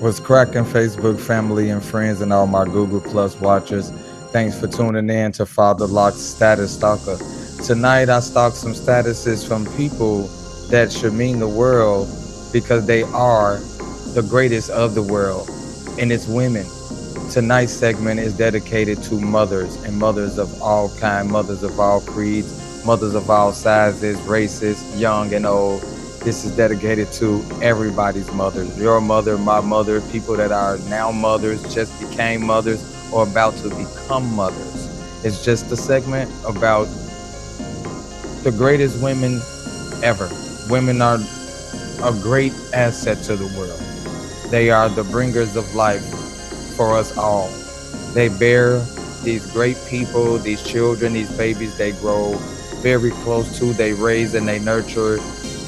What's cracking, Facebook family and friends, and all my Google Plus watchers? Thanks for tuning in to Father Lock's Status Stalker. Tonight, I stalk some statuses from people that should mean the world because they are the greatest of the world, and it's women. Tonight's segment is dedicated to mothers and mothers of all kind, mothers of all creeds, mothers of all sizes, races, young and old. This is dedicated to everybody's mothers. Your mother, my mother, people that are now mothers, just became mothers, or about to become mothers. It's just a segment about the greatest women ever. Women are a great asset to the world. They are the bringers of life for us all. They bear these great people, these children, these babies they grow very close to, they raise and they nurture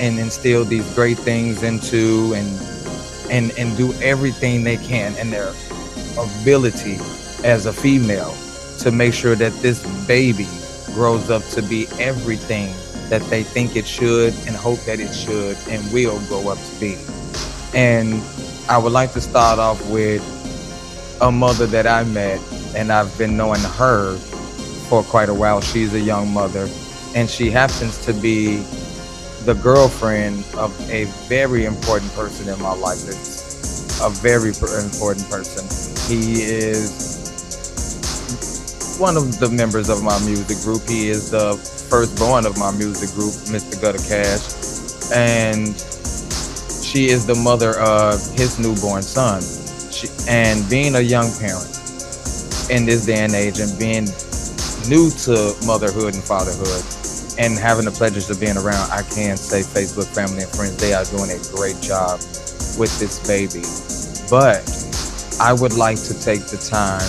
and instill these great things into and do everything they can in their ability as a female to make sure that this baby grows up to be everything that they think it should and hope that it should and will grow up to be. And I would like to start off with a mother that I met, and I've been knowing her for quite a while. She's a young mother, and she happens to be the girlfriend of a very important person in my life. It's a very important person. He is one of the members of my music group. He is the firstborn of my music group, Mr. Gutter Cash, and she is the mother of his newborn son. And being a young parent in this day and age, and being new to motherhood and fatherhood, and having the pleasures of being around, I can say Facebook family and friends, they are doing a great job with this baby. But I would like to take the time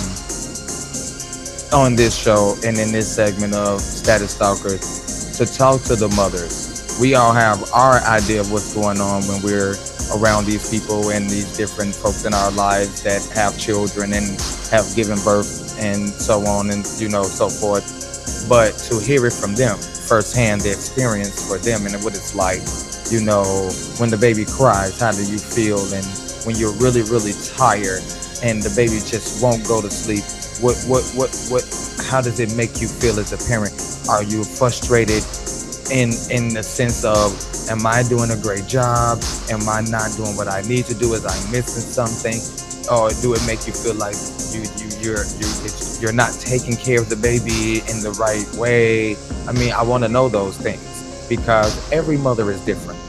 on this show and in this segment of Status Stalkers to talk to the mothers. We all have our idea of what's going on when we're around these people and these different folks in our lives that have children and have given birth and so on and so forth. But to hear it from them firsthand, the experience for them and what it's like, when the baby cries, how do you feel? And when you're really, really tired and the baby just won't go to sleep, what how does it make you feel as a parent? Are you frustrated in the sense of, am I doing a great job? Am I not doing what I need to do? Is I missing something? Or do it make you feel like you're not taking care of the baby in the right way? I mean, I want to know those things because every mother is different.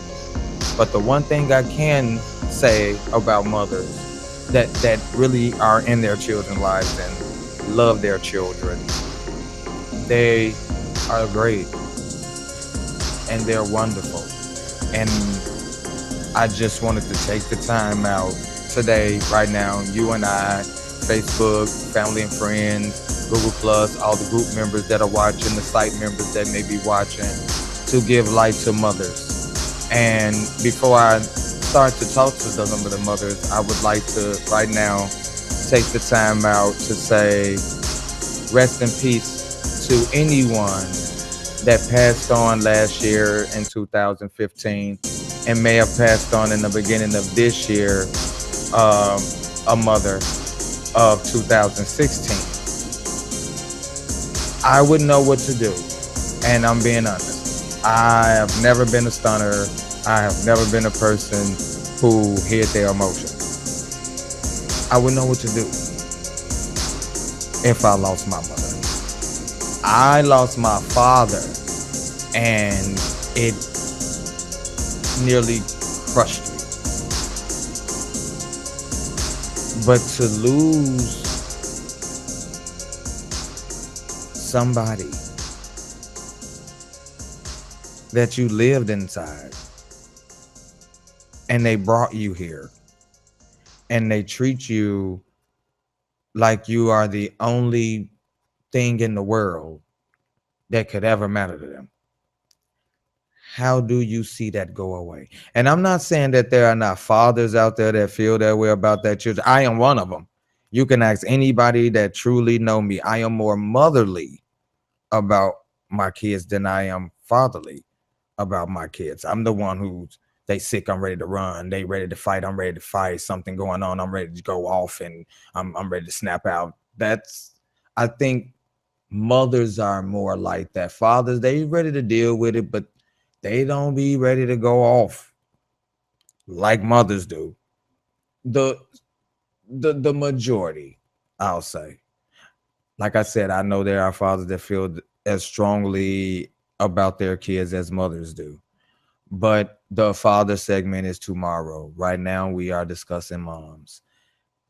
But the one thing I can say about mothers that really are in their children's lives and love their children, they are great and they're wonderful. And I just wanted to take the time out today, right now, you and I, Facebook, family and friends, Google Plus, all the group members that are watching, the site members that may be watching, to give light to mothers. And before I start to talk to some of the mothers, I would like to right now take the time out to say rest in peace to anyone that passed on last year in 2015 and may have passed on in the beginning of this year, a mother of 2016. I wouldn't know what to do, and I'm being honest. I have never been a stunner. I have never been a person who hid their emotions. I wouldn't know what to do if I lost my mother. I lost my father, and it nearly crushed me. But to lose somebody that you lived inside, and they brought you here, and they treat you like you are the only thing in the world that could ever matter to them. How do you see that go away? And I'm not saying that there are not fathers out there that feel that way about their children. I am one of them. You can ask anybody that truly know me. I am more motherly about my kids than I am fatherly about my kids. I'm the one who's They sick, I'm ready to run. They ready to fight, I'm ready to fight. Something going on, I'm ready to go off, and I'm ready to snap out. That's, I think mothers are more like that. Fathers, they ready to deal with it, but they don't be ready to go off like mothers do. The the majority, I'll say. Like I said, I know there are fathers that feel as strongly about their kids as mothers do. But the father segment is tomorrow. Right now, we are discussing moms.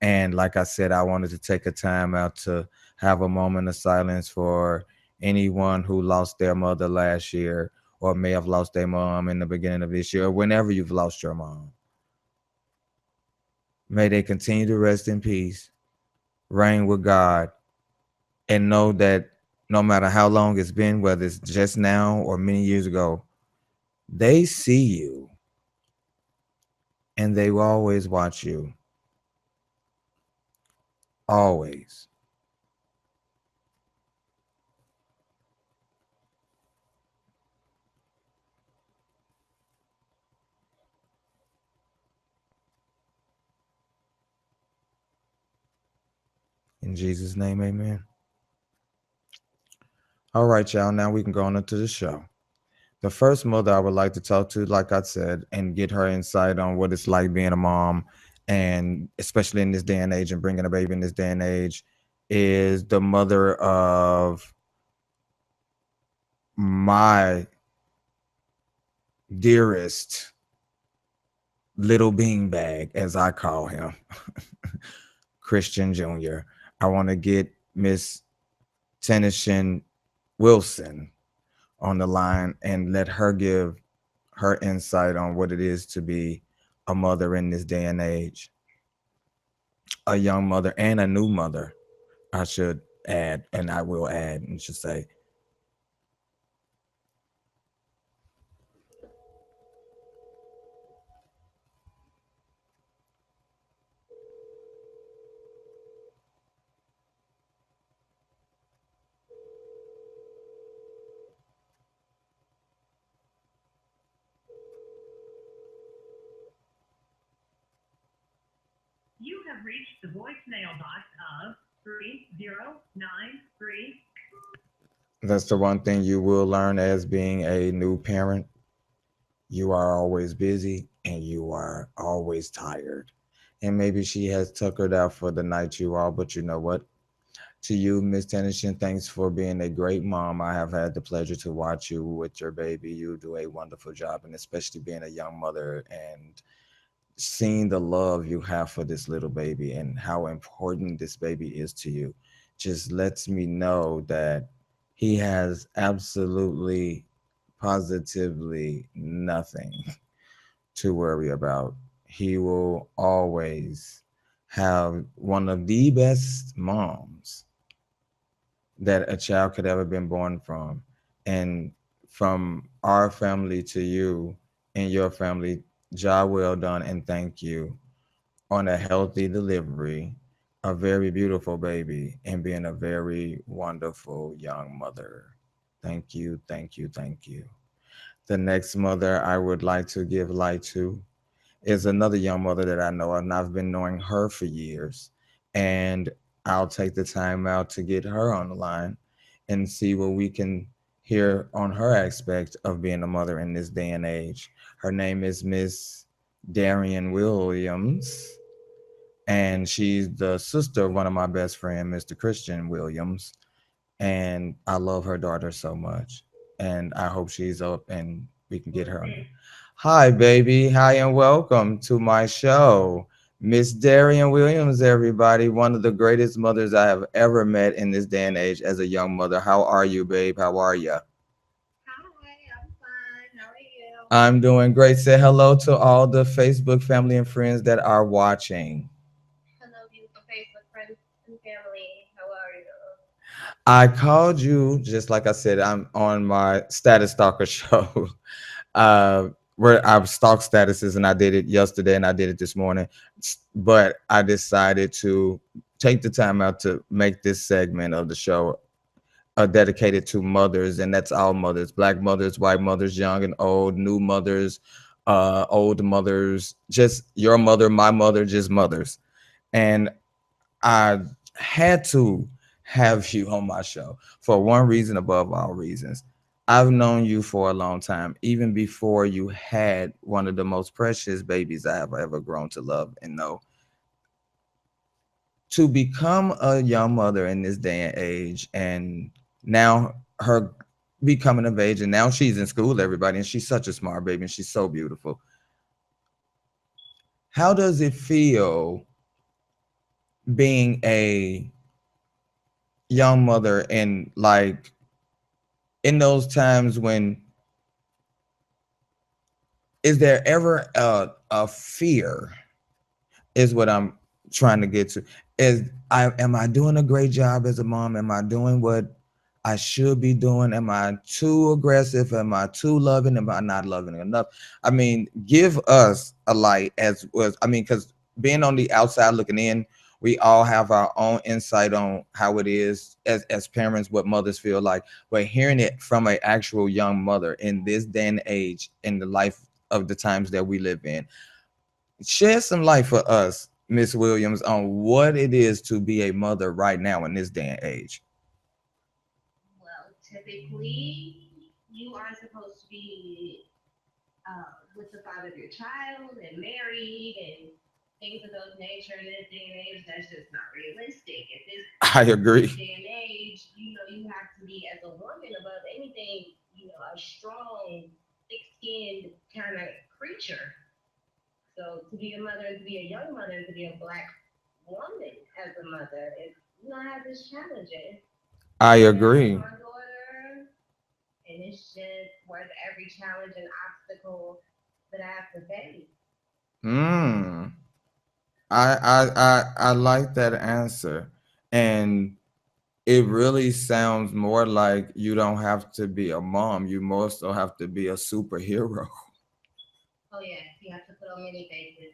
And like I said, I wanted to take a time out to have a moment of silence for anyone who lost their mother last year or may have lost their mom in the beginning of this year or whenever you've lost your mom. May they continue to rest in peace, reign with God, and know that no matter how long it's been, whether it's just now or many years ago, they see you and they will always watch you. Always. In Jesus' name, amen. All right, y'all. Now we can go on into the show. The first mother I would like to talk to, like I said, and get her insight on what it's like being a mom, and especially in this day and age and bringing a baby in this day and age, is the mother of my dearest little beanbag, as I call him, Christian Jr. I want to get Miss Tennishin Wilson on the line and let her give her insight on what it is to be a mother in this day and age, a young mother and a new mother. I should add, and I will add, and should say, You have reached the voicemail box of 3093. that's the one thing you will learn as being a new parent. You are always busy and you are always tired. And maybe she has tuckered out for the night, you all, but you know what? To you, Miss Tennyson, thanks for being a great mom. I have had the pleasure to watch you with your baby. You do a wonderful job, and especially being a young mother and seeing the love you have for this little baby and how important this baby is to you just lets me know that he has absolutely, positively nothing to worry about. He will always have one of the best moms that a child could ever been born from. And from our family to you and your family, job well done and thank you on a healthy delivery, a very beautiful baby, and being a very wonderful young mother. Thank you, thank you, thank you. The next mother I would like to give light to is another young mother that I know, and I've been knowing her for years. And I'll take the time out to get her on the line and see what we can hear on her aspect of being a mother in this day and age. Her name is Miss Darian Williams, and she's the sister of one of my best friend, Mr. Christian Williams. And I love her daughter so much. And I hope she's up and we can get her on. Hi, baby. Hi, and welcome to my show. Miss Darian Williams, everybody. One of the greatest mothers I have ever met in this day and age as a young mother. How are you, babe? How are you? Hi, I'm fine. How are you? I'm doing great. Say hello to all the Facebook family and friends that are watching. Hello, beautiful Facebook friends and family. How are you? I called you just like I said. I'm on my Status Stalker show, uh, where I've stalked statuses, and I did it yesterday and I did it this morning. But I decided to take the time out to make this segment of the show dedicated to mothers, and that's all mothers: black mothers, white mothers, young and old, new mothers, old mothers, just your mother, my mother, just mothers. And I had to have you on my show for one reason above all reasons. I've known you for a long time, even before you had one of the most precious babies I have ever grown to love and know. To become a young mother in this day and age, and now her becoming of age, and now she's in school, everybody, and she's such a smart baby, and she's so beautiful. How does it feel being a young mother, and like in those times when, is there ever a fear, is what I'm trying to get to. Is I am I doing a great job as a mom? Am I doing what I should be doing? Am I too aggressive? Am I too loving? Am I not loving enough? I mean, give us a light as was. I mean, because being on the outside looking in, we all have our own insight on how it is as parents, what mothers feel like. But hearing it from an actual young mother in this day and age, in the life of the times that we live in, shed some light for us, Miss Williams, on what it is to be a mother right now in this day and age. Well, typically, you are supposed to be with the father of your child and married and things of those nature. In this day and age, that's just not realistic. At this I agree. day and age, you have to be, as a woman, above anything, a strong, thick-skinned kind of creature. So to be a mother, and to be a young mother, and to be a black woman as a mother, has its challenges. I I have agree. my daughter, and it's just worth every challenge and obstacle that I have to face. Mm. I like that answer. And it really sounds more like you don't have to be a mom. You more so have to be a superhero. Oh yes, you have to put on many faces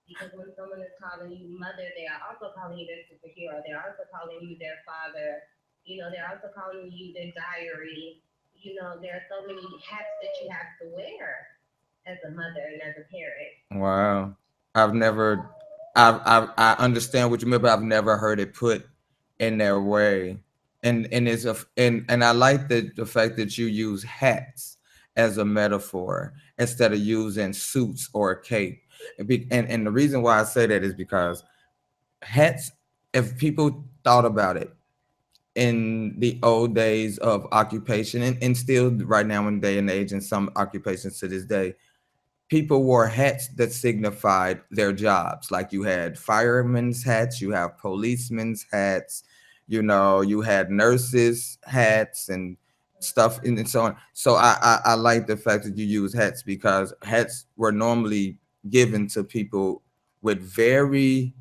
because when someone is calling you mother, they are also calling you their superhero. They're also calling you their father. They're also calling you their diary. There are so many hats that you have to wear as a mother and as a parent. Wow. I've never I understand what you mean, but I've never heard it put in their way. And it's a and I like the fact that you use hats as a metaphor instead of using suits or a cape. And the reason why I say that is because hats, if people thought about it in the old days of occupation, and still right now in day and age in some occupations to this day, people wore hats that signified their jobs. Like you had firemen's hats, you have policemen's hats, you had nurses hats and stuff, and so on. So I like the fact that you use hats, because hats were normally given to people with very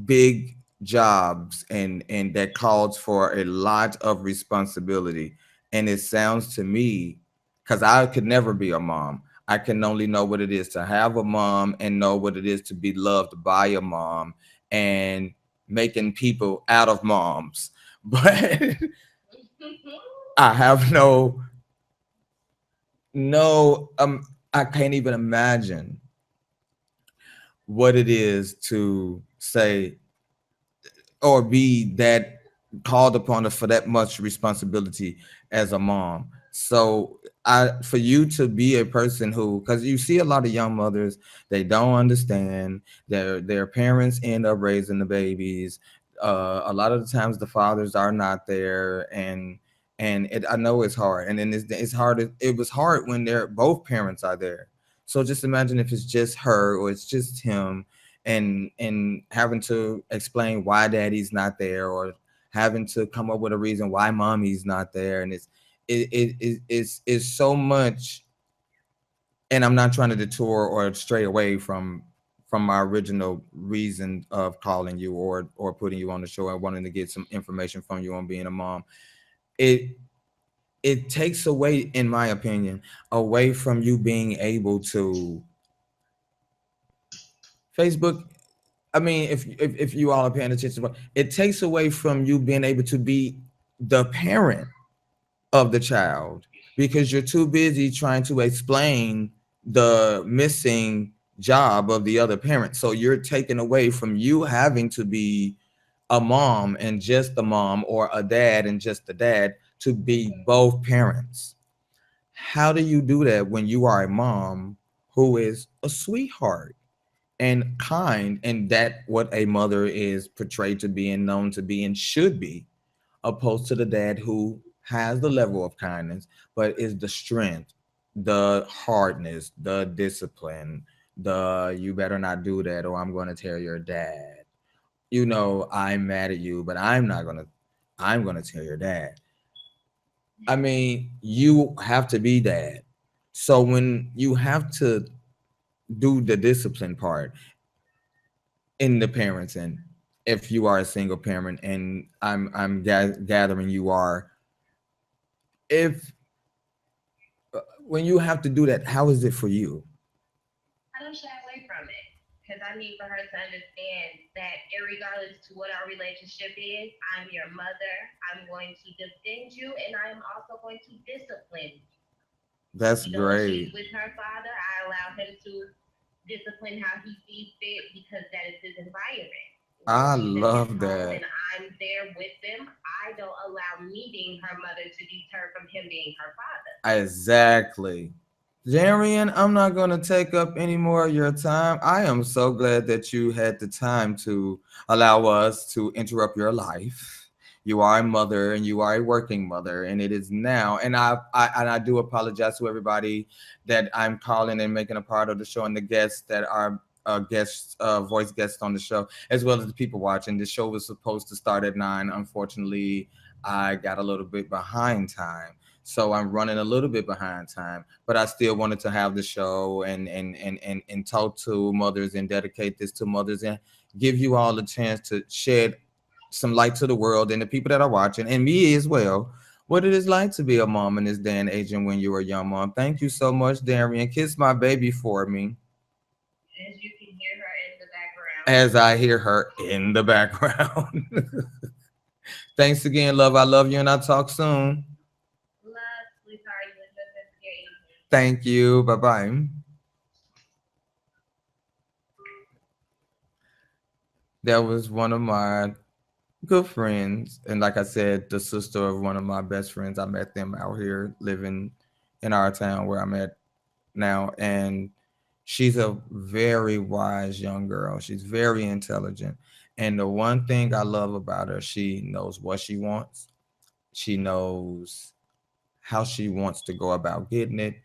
big jobs, and that calls for a lot of responsibility. And it sounds to me, because I could never be a mom, I can only know what it is to have a mom and know what it is to be loved by a mom, and making people out of moms. But I have no I can't even imagine what it is to say or be that called upon to, for that much responsibility as a mom. So for you to be a person who, because you see a lot of young mothers, they don't understand, their parents end up raising the babies. A lot of the times the fathers are not there, I know it's hard, and then it's hard. It was hard when they're both parents are there. So just imagine if it's just her or it's just him, and having to explain why daddy's not there, or having to come up with a reason why mommy's not there. And it's so much. And I'm not trying to detour or stray away from my original reason of calling you, or putting you on the show and wanting to get some information from you on being a mom. It it takes away, in my opinion, away from you being able to Facebook. I mean, if you all are paying attention, it takes away from you being able to be the parent of the child, because you're too busy trying to explain. the missing job of the other parent. So you're taken away from you having to be a mom and just a mom, or a dad and just a dad, to be both parents. How do you do that when you are a mom who is a sweetheart and kind, and that what a mother is portrayed to be and known to be and should be, opposed to the dad who has the level of kindness but is the strength, the hardness, the discipline, the you better not do that or I'm going to tell your dad. You know, I'm mad at you, but I'm going to tell your dad. I mean, you have to be dad. So when you have to do the discipline part in the parenting, if you are a single parent, and gathering you are, if when you have to do that, how is it for you? I don't shy away from it because I need for her to understand that, regardless to what our relationship is, I'm your mother. I'm going to defend you, and I am also going to discipline you. That's When she's great. with her father, I allow him to discipline how he sees fit because that is his environment. When I she's in his love home that. and I'm there with them, I don't allow me being her mother to deter from him being her father. Exactly. Jarian, I'm not going to take up any more of your time. I am so glad that you had the time to allow us to interrupt your life. You are a mother and you are a working mother, and it is now. And I do apologize to everybody that I'm calling and making a part of the show, and the guests that are guests, voice guests on the show, as well as the people watching. The show was supposed to start at 9. Unfortunately, I got a little bit behind time, so I'm running a little bit behind time, but I still wanted to have the show and talk to mothers and dedicate this to mothers and give you all a chance to shed some light to the world and the people that are watching and me as well, what it is like to be a mom in this day and age and when you were a young mom. Thank you so much, Darian. Kiss my baby for me As you can hear her in the background. as I hear her in the background. Thanks again, love. I love you, and I'll talk soon. Love, sweetheart, you enjoy the rest of your evening. Thank you. Bye bye. That was one of my good friends, and like I said, the sister of one of my best friends. I met them out here living in our town where I'm at now, and she's a very wise young girl. She's very intelligent, and the one thing I love about her, she knows what she wants. She knows how she wants to go about getting it,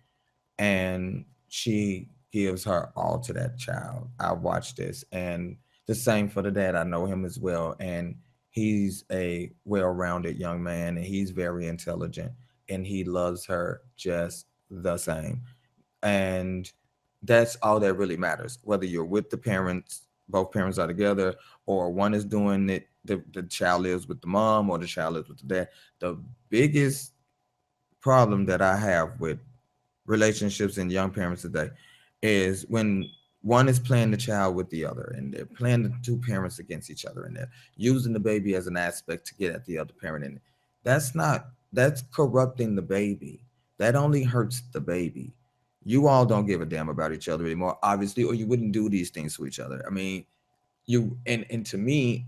and she gives her all to that child. I watched this, and the same for the dad. I know him as well, and he's a well-rounded young man, and he's very intelligent, and he loves her just the same. And that's all that really matters. Whether you're with the parents, both parents are together, or one is doing it, the child lives with the mom, or the child lives with the dad. The biggest problem that I have with relationships and young parents today is when one is playing the child with the other, and they're playing the two parents against each other, and they're using the baby as an aspect to get at the other parent. And that's corrupting the baby. That only hurts the baby. You all don't give a damn about each other anymore, obviously, or you wouldn't do these things to each other. I mean, you and to me,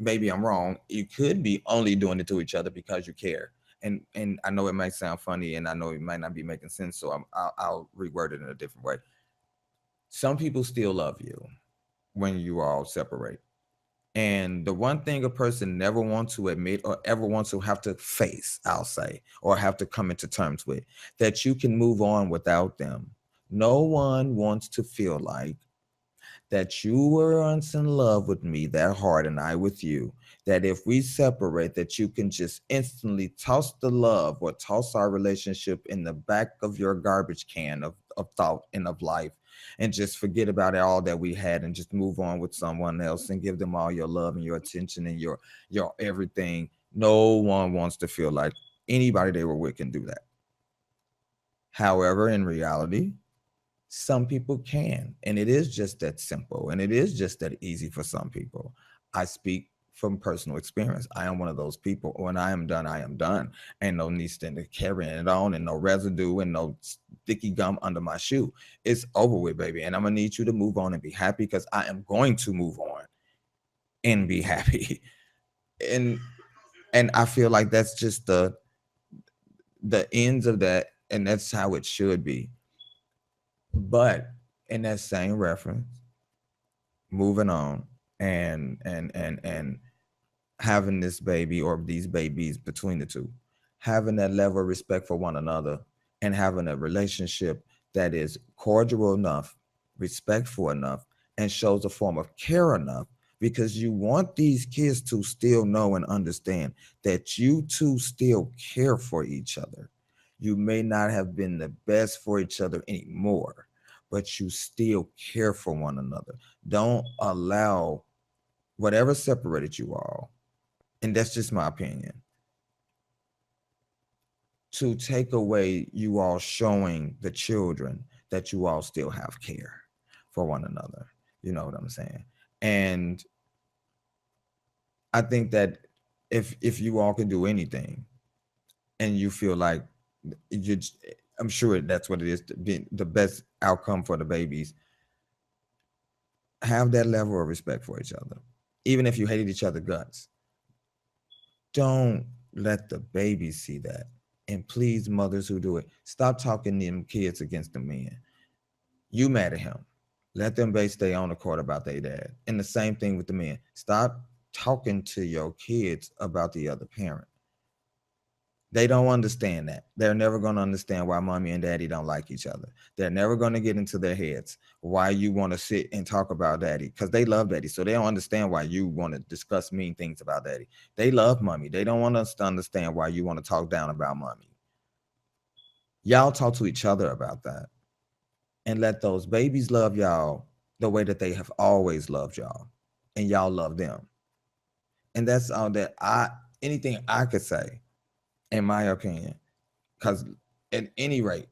maybe I'm wrong. You could be only doing it to each other because you care. And I know it might sound funny, and I know it might not be making sense. So I'll reword it in a different way. Some people still love you when you all separate. And the one thing a person never wants to admit or ever wants to have to face, I'll say, or have to come into terms with, that you can move on without them. No one wants to feel like that you were once in love with me that hard and I with you, that if we separate, that you can just instantly toss the love or toss our relationship in the back of your garbage can of thought and of life, and just forget about all that we had and just move on with someone else and give them all your love and your attention and your everything. No one wants to feel like anybody they were with can do that. However, in reality, some people can, and it is just that simple, and it is just that easy for some people. I speak from personal experience. I am one of those people. When I am done, I am done. Ain't no need to carrying it on, and no residue, and no sticky gum under my shoe. It's over with, baby. And I'm gonna need you to move on and be happy, because I am going to move on and be happy. and and I feel like that's just the ends of that, and that's how it should be. But in that same reference, moving on, and having this baby or these babies between the two, having that level of respect for one another, and having a relationship that is cordial enough, respectful enough, and shows a form of care enough, because you want these kids to still know and understand that you two still care for each other. You may not have been the best for each other anymore, but you still care for one another. Don't allow whatever separated you all, and that's just my opinion, to take away you all showing the children that you all still have care for one another. You know what I'm saying? And I think that if you all can do anything, and you feel like you, I'm sure that's what it is, to be the best outcome for the babies. Have that level of respect for each other, even if you hated each other guts. Don't let the babies see that. And please, mothers who do it, stop talking them kids against the men. You mad at him. Let them base stay on the court about their dad. And the same thing with the men. Stop talking to your kids about the other parent. They don't understand that. They're never going to understand why mommy and daddy don't like each other. They're never going to get into their heads why you want to sit and talk about daddy, because they love daddy. So they don't understand why you want to discuss mean things about daddy. They love mommy. They don't want us to understand why you want to talk down about mommy. Y'all talk to each other about that, and let those babies love y'all the way that they have always loved y'all, and y'all love them. And that's all that anything I could say, in my opinion. Because at any rate,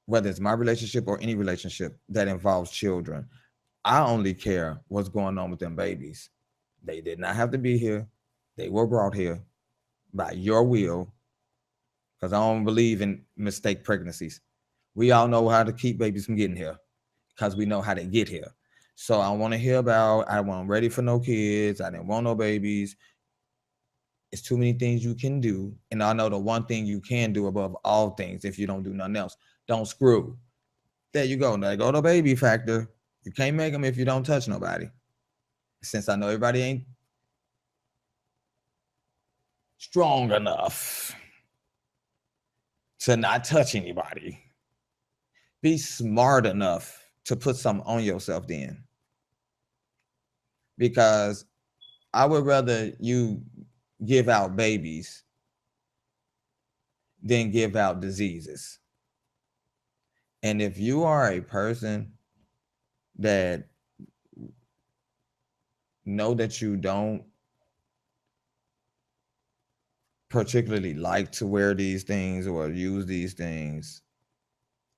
whether it's my relationship or any relationship that involves children, I only care what's going on with them babies. They did not have to be here. They were brought here by your will, because I don't believe in mistake pregnancies. We all know how to keep babies from getting here, because we know how they get here. So I want to hear about, I wasn't ready for no kids. I didn't want no babies. It's too many things you can do. And I know the one thing you can do above all things, if you don't do nothing else, don't screw. There you go. There go the baby factor. You can't make them if you don't touch nobody. Since I know everybody ain't strong enough to not touch anybody, be smart enough to put something on yourself then. Because I would rather you give out babies than give out diseases. And if you are a person that know that you don't particularly like to wear these things or use these things,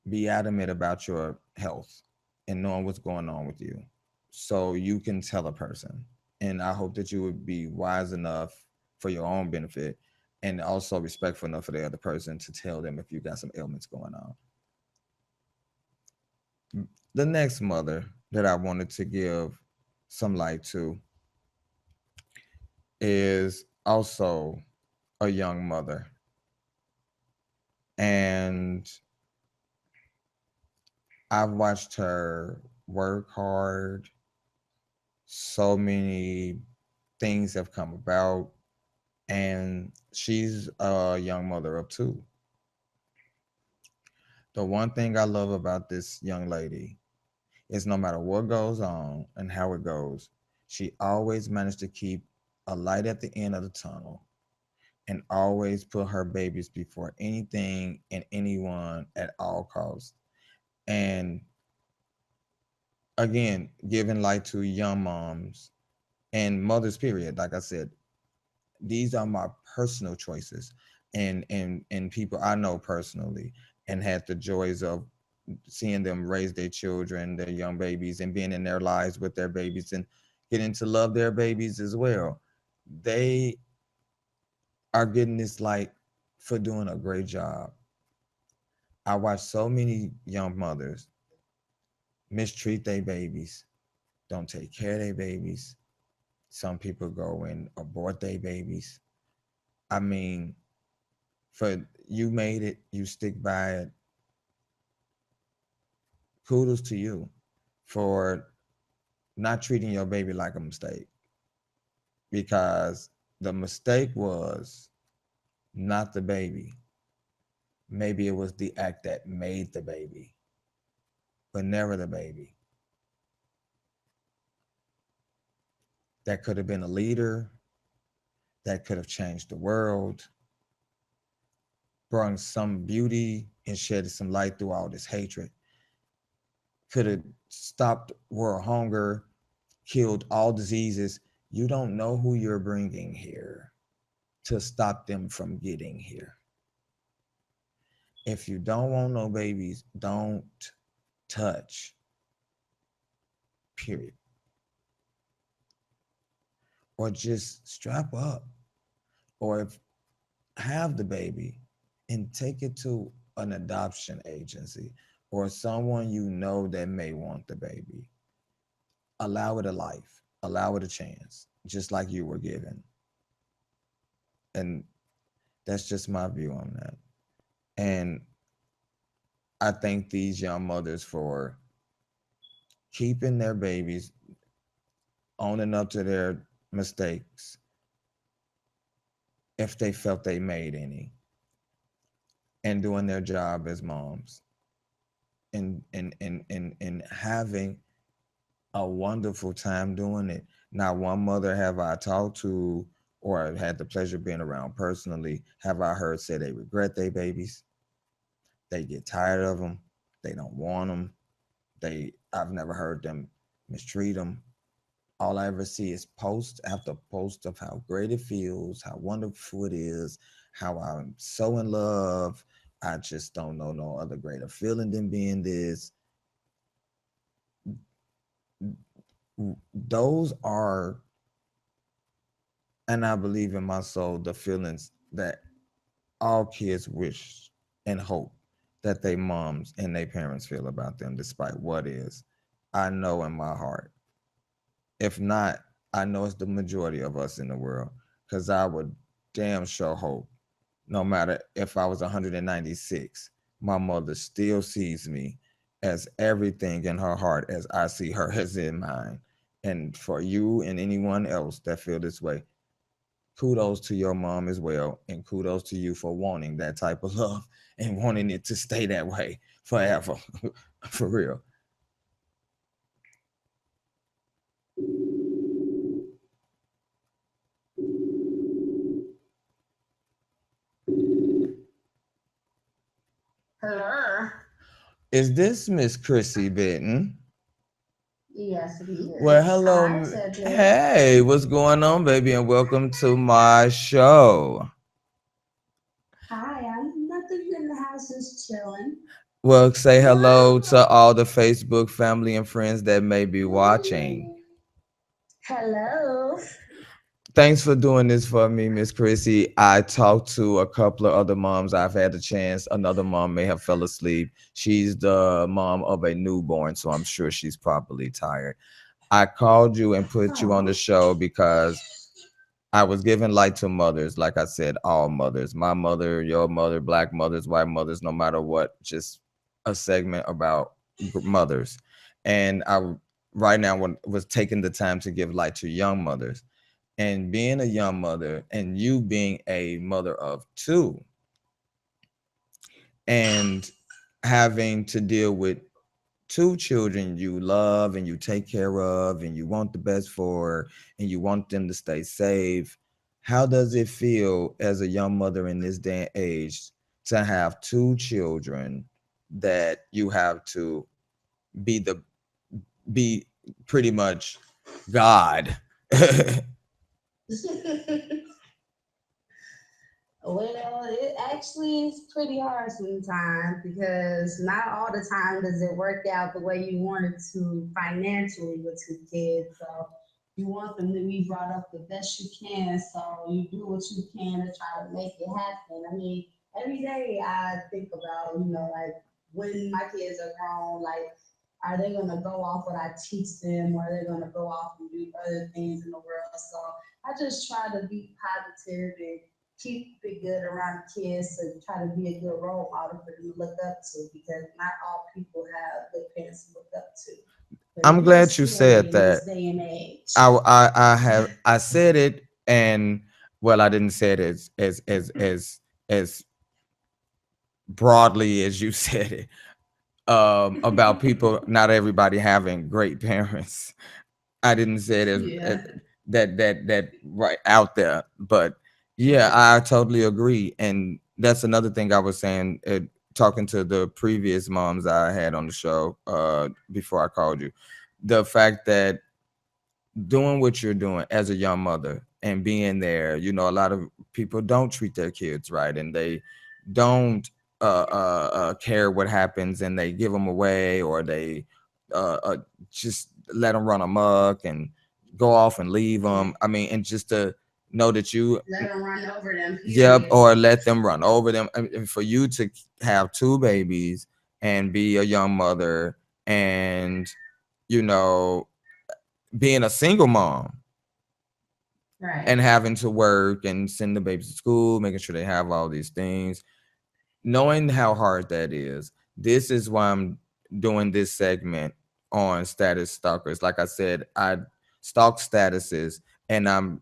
be adamant about your health and knowing what's going on with you, so you can tell a person. And I hope that you would be wise enough for your own benefit, and also respectful enough for the other person to tell them if you got some ailments going on. The next mother that I wanted to give some light to is also a young mother. And I've watched her work hard. So many things have come about, and she's a young mother of two. The one thing I love about this young lady is, no matter what goes on and how it goes, she always managed to keep a light at the end of the tunnel, and always put her babies before anything and anyone at all costs. And again, giving light to young moms and mothers, period. Like I said, these are my personal choices, and people I know personally, and had the joys of seeing them raise their children, their young babies, and being in their lives with their babies, and getting to love their babies as well. They are getting this like for doing a great job. I watch so many young mothers mistreat their babies, don't take care of their babies. Some people go and abort their babies. I mean, for you made it, you stick by it. Kudos to you for not treating your baby like a mistake, because the mistake was not the baby. Maybe it was the act that made the baby, but never the baby. That could have been a leader, that could have changed the world, brought some beauty and shed some light through all this hatred, could have stopped world hunger, killed all diseases. You don't know who you're bringing here to stop them from getting here. If you don't want no babies, don't touch, period. Or just strap up. Or if have the baby and take it to an adoption agency or someone you know that may want the baby. Allow it a life, allow it a chance, just like you were given. And that's just my view on that. And I thank these young mothers for keeping their babies, owning up to their mistakes if they felt they made any, and doing their job as moms, and having a wonderful time doing it. Not one mother have I talked to or had the pleasure of being around personally have I heard say they regret their babies. They get tired of them. They don't want them. I've never heard them mistreat them. All I ever see is post after post of how great it feels, how wonderful it is, how I'm so in love. I just don't know no other greater feeling than being this. Those are, and I believe in my soul, the feelings that all kids wish and hope that they moms and their parents feel about them, despite what is. I know in my heart. If not, I know it's the majority of us in the world, because I would damn sure hope, no matter if I was 196, my mother still sees me as everything in her heart as I see her as in mine. And for you and anyone else that feel this way, kudos to your mom as well, and kudos to you for wanting that type of love and wanting it to stay that way forever. For real. Hello. Is this Miss Chrissy Benton? Yes, it Well, is. hello. Hi, Cedric. Hey, what's going on, baby? And welcome to my show. Hi, I'm nothing in the house, just chilling. Well, say hello to all the Facebook family and friends that may be watching. Hello. Thanks for doing this for me, Miss Chrissy. I talked to a couple of other moms. I've had a chance. Another mom may have fell asleep. She's the mom of a newborn, so I'm sure she's probably tired. I called you and put you on the Oh, show because I was giving light to mothers, like I said, all mothers, my mother, your mother, black mothers, white mothers, no matter what, just a segment about mothers. And right now was taking the time to give light to young mothers. And being a young mother and you being a mother of two and having to deal with two children you love and you take care of and you want the best for and you want them to stay safe. How does it feel as a young mother in this day and age to have two children that you have to be the be pretty much God? well, it actually is pretty hard sometimes because not all the time does it work out the way you want it to financially with two kids. So you want them to be brought up the best you can. So you do what you can to try to make it happen. I mean, every day I think about, like when my kids are grown, like are they gonna go off what I teach them, or are they gonna go off and do other things in the world? So I just try to be positive and keep it good around the kids and try to be a good role model for them to look up to, because not all people have good parents to look up to. But I'm it is glad you scary said in this that. day and age. I said it, and well, I didn't say it as broadly as you said it, about people, not everybody having great parents. I didn't say it as Yeah. that right out there, but yeah, I totally agree. And that's another thing I was saying, talking to the previous moms I had on the show, before I called you, the fact that doing what you're doing as a young mother and being there, a lot of people don't treat their kids right, and they don't care what happens, and they give them away, or they uh, uh, just let them run amok and go off and leave Yeah. them. I mean, and just to know that you, Let them run over them, yep, period. or let them run over them. And for you to have two babies and be a young mother, and you know being a single mom Right. and having to work and send the babies to school, making sure they have all these things, knowing how hard that is. This is why I'm doing this segment on status stalkers. Like I said, I stalk statuses, and I'm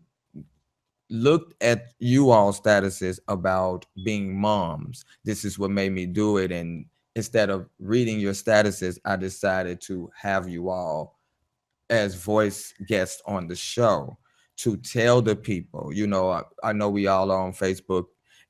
looked at you all statuses about being moms. This is what made me do it. And instead of reading your statuses, I decided to have you all as voice guests on the show to tell the people. I know we all are on Facebook,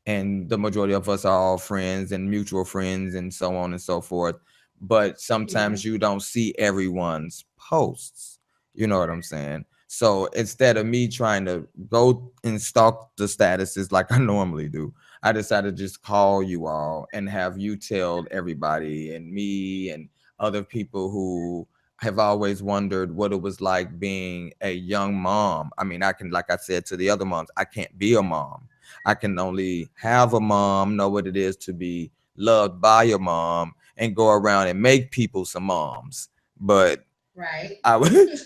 and the majority of us are all friends and mutual friends and so on and so forth. But Yeah. sometimes you don't see everyone's posts. You know what I'm saying? So instead of me trying to go and stalk the statuses like I normally do, I decided to just call you all and have you tell everybody, and me and other people who have always wondered what it was like being a young mom. I mean, I can, like I said to the other moms, I can't be a mom. I can only have a mom, know what it is to be loved by a mom, and go around and make people some moms. But Right. I would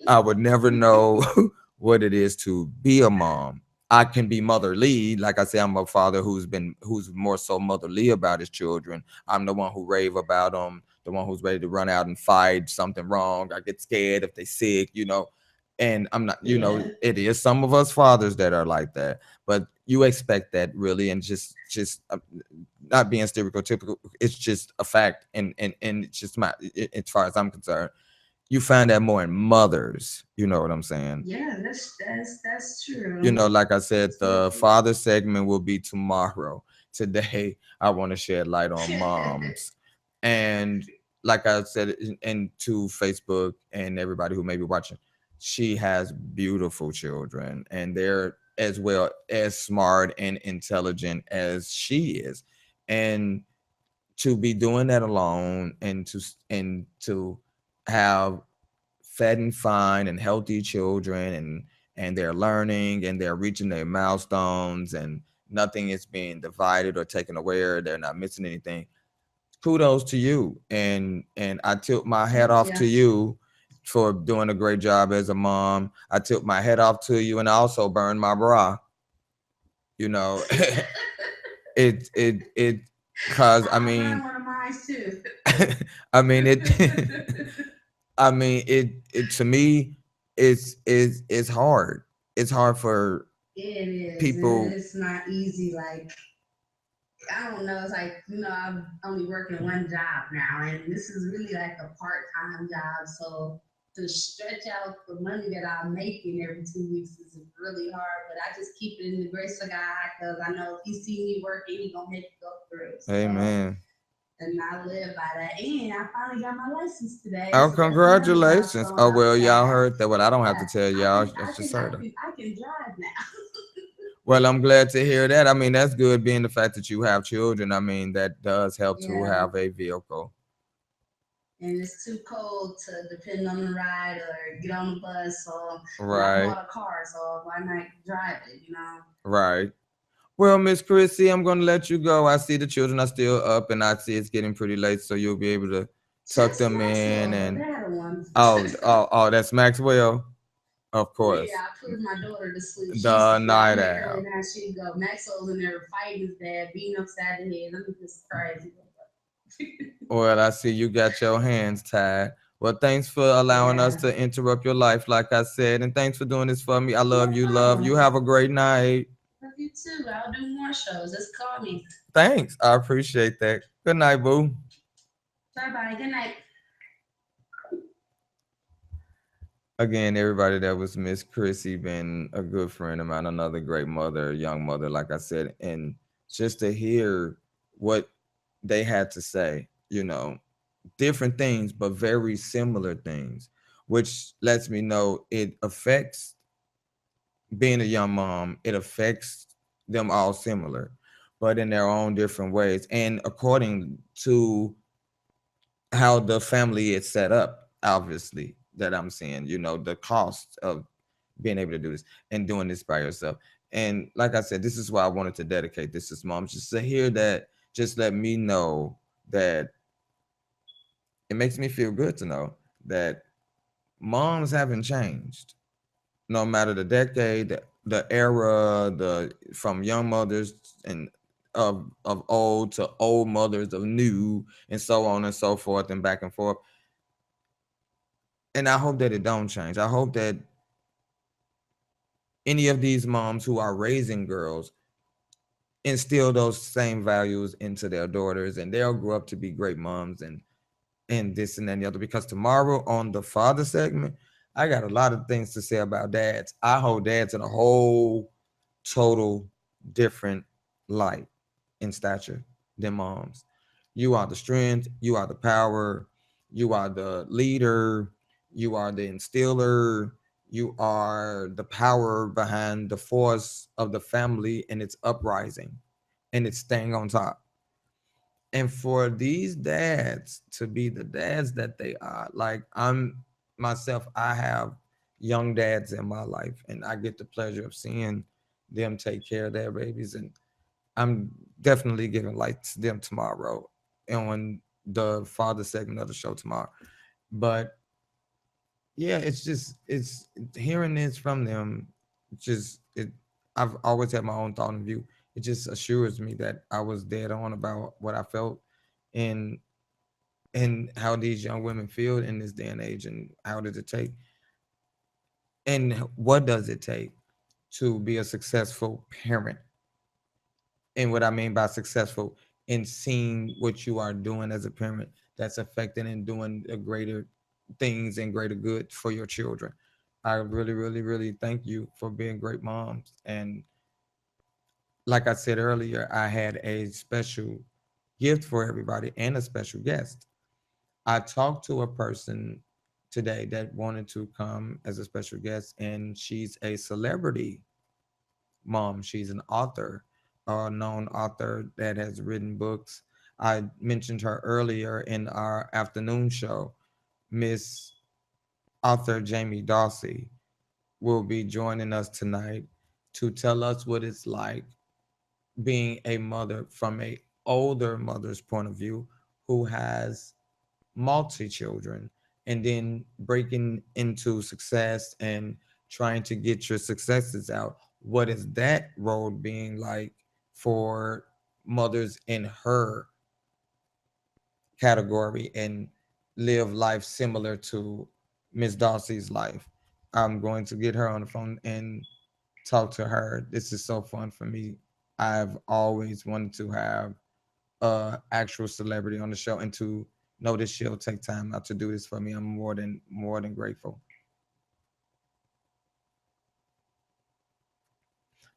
I would never know what it is to be a mom. I can be motherly. Like I say, I'm a father who's more so motherly about his children. I'm the one who rave about them, the one who's ready to run out and fight something wrong. I get scared if they sick. And I'm not, Yeah. it is some of us fathers that are like that, but you expect that, really, and just not being stereotypical. It's just a fact, and it's just as far as I'm concerned, you find that more in mothers. You know what I'm saying? Yeah, that's true. Like I said, That's the definitely father segment will be tomorrow. Today, I want to shed light on moms. And like I said, and to Facebook and everybody who may be watching, she has beautiful children, and they're as well as smart and intelligent as she is. And to be doing that alone, and to have fed and fine and healthy children, and they're learning and they're reaching their milestones, and nothing is being divided or taken away, or they're not missing anything. Kudos to you, and I tilt my hat thank off you. to you for doing a great job as a mom. I tilt my head off to you, and I also burn my bra. you know it cause I I'll mean burn one of mine too. I mean it I mean, it to me, it's hard. It's hard for It is, and people. it's not easy. Like I don't know. It's like I'm only working one job now, and this is really like a part-time job. So to stretch out the money that I'm making every 2 weeks is really hard. But I just keep it in the grace of God, because I know if He see me working, He gonna make it go through. So Amen. and I live by that. And I finally got my license today, Oh, so that's another congratulations. milestone Oh, I'm well, y'all proud of. heard that. Well, I don't have to Yeah, tell I y'all. can, I I just can, I heard it. can, I can drive now. Well, I'm glad to hear that. I mean, that's good, being the fact that you have children. I mean, that does help to Yeah, have a vehicle. and it's too cold to depend on the ride or get on the bus. So, and I Right, bought a car, so why not drive it? right. Well, Miss Chrissy, I'm gonna let you go. I see the children are still up, and I see it's getting pretty late, so you'll be able to tuck Just them in. Maxwell, the And better one. that's Maxwell, of course, Yeah, I put my daughter to sleep. She's the sleeping. night I'm up early owl. now. She go. Maxwell's in there fighting his dad, beating upside the head. I'm just crazy. Well, I see you got your hands tied. Well, thanks for allowing us Yeah. to interrupt your life, like I said, and thanks for doing this for me. I love No you, love you. problem. Have a great night. Love you too. I'll do more shows. Just call me. Thanks, I appreciate that. Good night, boo. Bye bye. Good night. Again, everybody, that was Miss Chrissy, been a good friend of mine, another great mother, young mother, like I said, and just to hear what they had to say, different things, but very similar things, which lets me know it affects being a young mom, it affects them all similar, but in their own different ways, and according to how the family is set up, obviously, that I'm seeing, the cost of being able to do this and doing this by yourself. And like I said, this is why I wanted to dedicate this to moms, just to hear that, just let me know that it makes me feel good to know that moms haven't changed, no matter the decade, the era, the from young mothers and of old to old mothers of new, and so on and so forth and back and forth. And I hope that it don't change. I hope that any of these moms who are raising girls instill those same values into their daughters, and they'll grow up to be great moms, and this and then the other. Because tomorrow on the father segment, I got a lot of things to say about dads. I hold dads in a whole total different light in stature than moms. You are the strength, you are the power, you are the leader, you are the instiller, you are the power behind the force of the family and its uprising and its staying on top. And for these dads to be the dads that they are, like I'm myself, I have young dads in my life, and I get the pleasure of seeing them take care of their babies. And I'm definitely giving light to them tomorrow and on the father segment of the show tomorrow. But yeah, it's hearing this from them. Just it, I've always had my own thought and view. It just assures me that I was dead on about what I felt, and how these young women feel in this day and age, and how does it take, and what does it take to be a successful parent. And what I mean by successful, in seeing what you are doing as a parent that's affecting and doing a greater things and greater good for your children. I really, really, really thank you for being great moms. And like I said earlier, I had a special gift for everybody and a special guest. I talked to a person today that wanted to come as a special guest, and she's a celebrity mom. She's an author, a known author that has written books. I mentioned her earlier in our afternoon show. Miss author Jamie Dawsey will be joining us tonight to tell us what it's like being a mother from a older mother's point of view who has multi children, and then breaking into success and trying to get your successes out. What is that road being like for mothers in her category, and live life similar to Miss Darcy's life? I'm going to get her on the phone and talk to her. This is so fun for me. I've always wanted to have actual celebrity on the show, and to know that she'll take time out to do this for me, I'm more than grateful.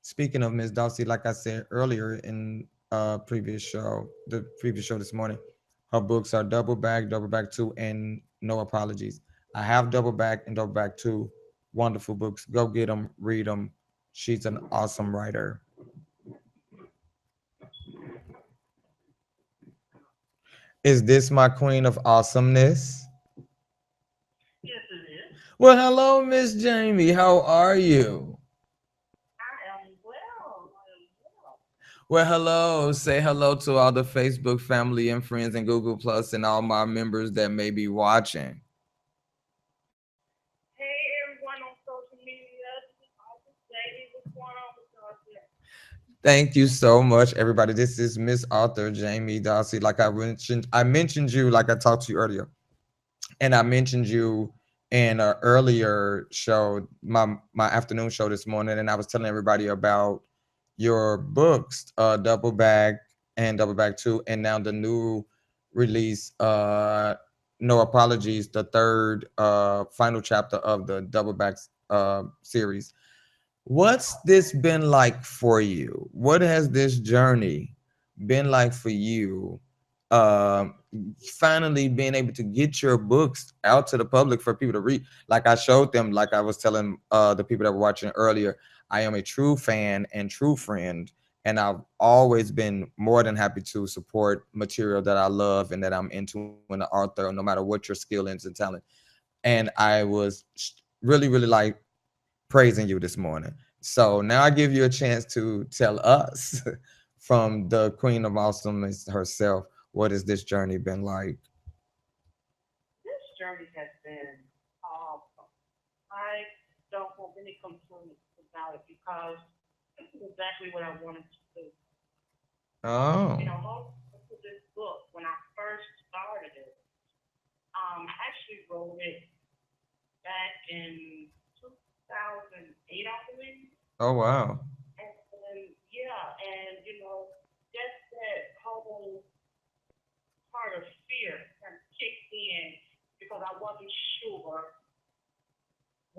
Speaking of Miss Dawsey, like I said earlier in the previous show this morning, her books are Double Back 2, and No Apologies. I have Double Back and Double Back 2, wonderful books. Go get them, read them. She's an awesome writer. Is this my queen of awesomeness? Yes, it is. Well, hello, Miss Jamie. How are you? I am well. I am well. Well, hello. Say hello to all the Facebook family and friends and Google Plus and all my members that may be watching. Hey, everyone on social media. This is Office Lady. What's going on with y'all today? Thank you so much, everybody. This is Miss Author Jamie Darcy. Like I mentioned you, like I talked to you earlier, and I mentioned you in an earlier show, my afternoon show this morning, and I was telling everybody about your books, Double Bag and Double Bag Two, and now the new release, No Apologies, the third final chapter of the Double Bag series. What's this been like for you? What has this journey been like for you? Um, Finally being able to get your books out to the public for people to read. Like I showed them, like I was telling the people that were watching earlier, I am a true fan and true friend, and I've always been more than happy to support material that I love and that I'm into in the author, no matter what your skill is and talent. And I was really, really like praising you this morning. So now I give you a chance to tell us from the Queen of Awesomeness herself, what has this journey been like? This journey has been awesome. I don't have any complaints about it because this is exactly what I wanted to do. Oh, Most of this book, when I first started it, I actually wrote it back in 2008, I believe. oh wow. And yeah, and just that whole part of fear kind of kicked in because I wasn't sure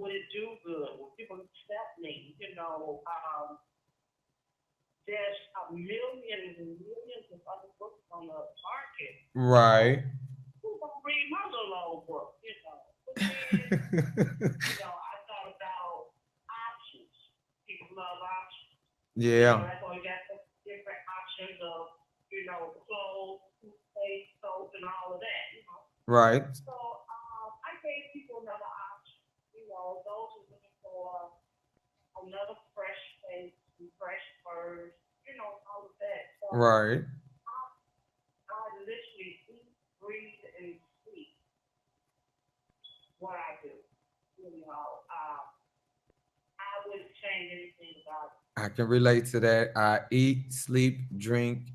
would it do good, would people accept me? There's a million and millions of other books on the market. Right. Who gonna read my little old book? But then I thought about options. People love options. Yeah. That's why we got the different options of, clothes, toothpaste, soap, and all of that. Right. So I gave people another option. Those who are looking for another fresh face, some fresh furs, all of that. So Right. I literally eat, breathe, and sleep what I do. I wouldn't change anything about it. I can relate to that. I eat, sleep, drink,